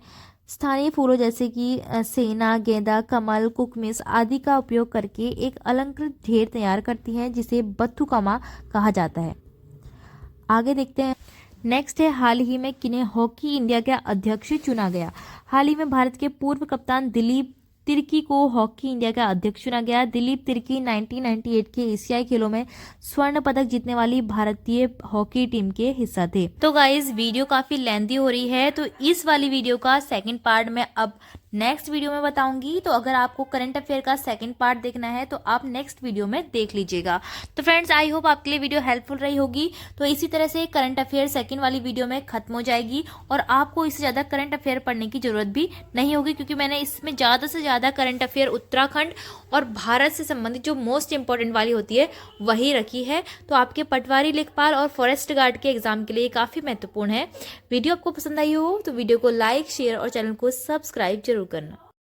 S1: स्थानीय फूलों जैसे कि सेना, गेंदा, कमल, कुकमिस आदि का उपयोग करके एक अलंकृत ढेर तैयार करती हैं, जिसे बथुकम्मा कहा जाता है। आगे देखते हैं। नेक्स्ट है, हाल ही में किन्हें हॉकी इंडिया का अध्यक्ष चुना गया? हाल ही में भारत के पूर्व कप्तान दिलीप तिर्की को हॉकी इंडिया का अध्यक्ष चुना गया। दिलीप तिर्की 1998 के एशियाई खेलों में स्वर्ण पदक जीतने वाली भारतीय हॉकी टीम के हिस्सा थे। तो गाइज वीडियो काफी लेंथी हो रही है, तो इस वाली वीडियो का सेकंड पार्ट मैं अब नेक्स्ट वीडियो में बताऊंगी। तो अगर आपको करंट अफेयर का सेकंड पार्ट देखना है तो आप नेक्स्ट वीडियो में देख लीजिएगा। तो फ्रेंड्स, आई होप आपके लिए वीडियो हेल्पफुल रही होगी। तो इसी तरह से करंट अफेयर सेकंड वाली वीडियो में खत्म हो जाएगी और आपको इससे ज्यादा करंट अफेयर पढ़ने की जरूरत भी नहीं होगी, क्योंकि मैंने इसमें ज्यादा से ज्यादा करंट अफेयर उत्तराखंड और भारत से संबंधित जो मोस्ट इंपॉर्टेंट वाली होती है वही रखी है। तो आपके पटवारी, लेखपाल और फॉरेस्ट गार्ड के एग्जाम के लिए काफी महत्वपूर्ण है। वीडियो आपको पसंद आई हो तो वीडियो को लाइक, शेयर और चैनल को सब्सक्राइब जरूर करना।